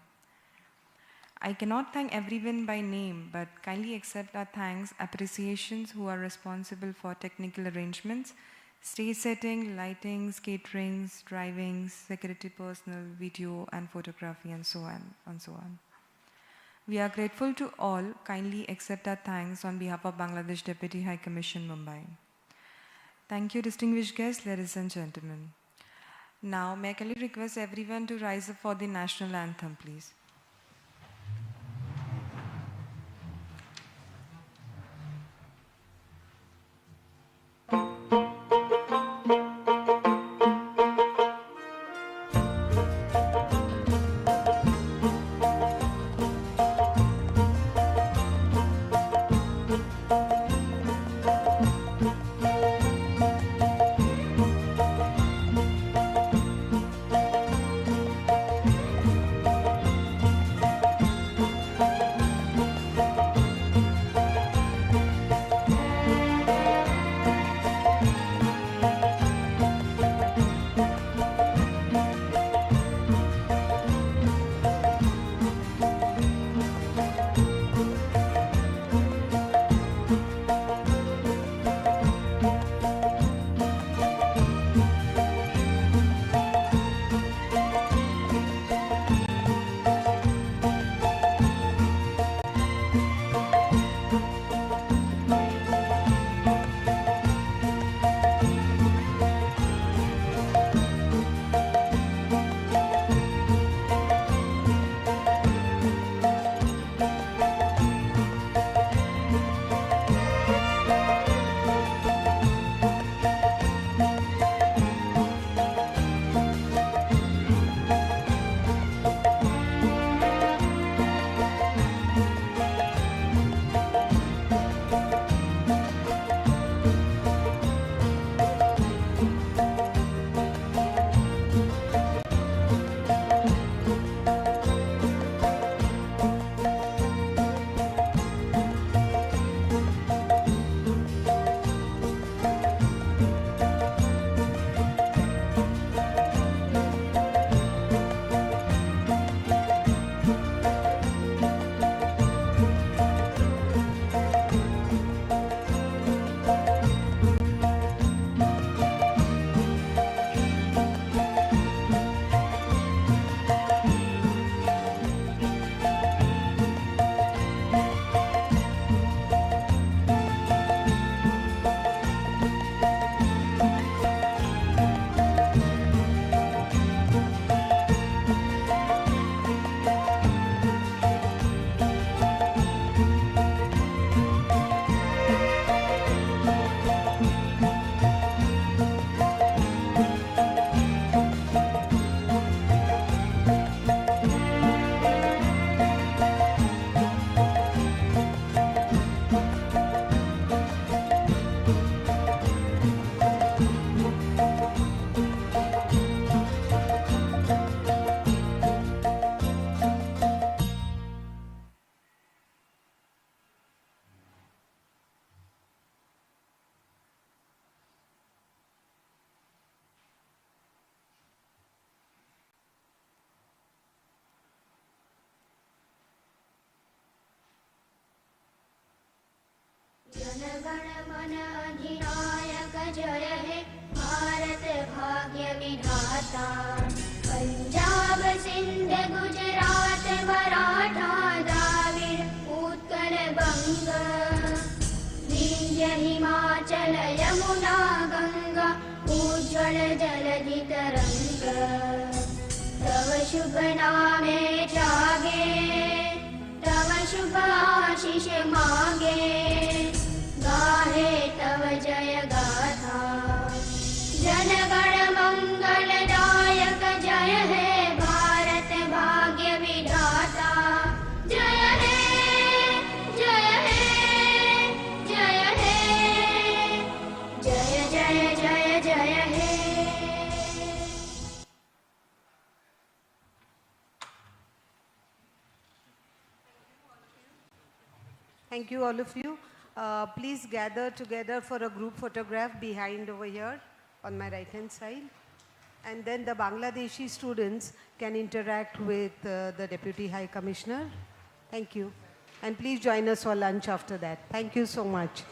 I cannot thank everyone by name, but kindly accept our thanks, appreciations who are responsible for technical arrangements, stage setting, lightings, caterings, drivings, security personnel, video and photography, and so on and so on. We are grateful to all. Kindly accept our thanks on behalf of Bangladesh Deputy High Commission, Mumbai. Thank you, distinguished guests, ladies and gentlemen. Now, may I kindly request everyone to rise up for the national anthem, please. मन अधिनायक जय हे भारत भाग्य विधाता पंजाब सिंध गुजरात मराठा द्राविड़ उत्कल बंग विंध्य हिमाचल यमुना गंगा उज्ज्वल जलधि तरंग तव शुभ नामे जागे तव शुभ आशीष मांगे गाहे तव जय गाथा जनगण मंगलदायक जय हे भारत भाग्य विधाता जय हे जय हे जय हे जय जय जय जय हे Thank you, all of you. Please gather together for a group photograph behind over here on my right-hand side. And then the Bangladeshi students can interact with the Deputy High Commissioner. Thank you. And please join us for lunch after that. Thank you so much.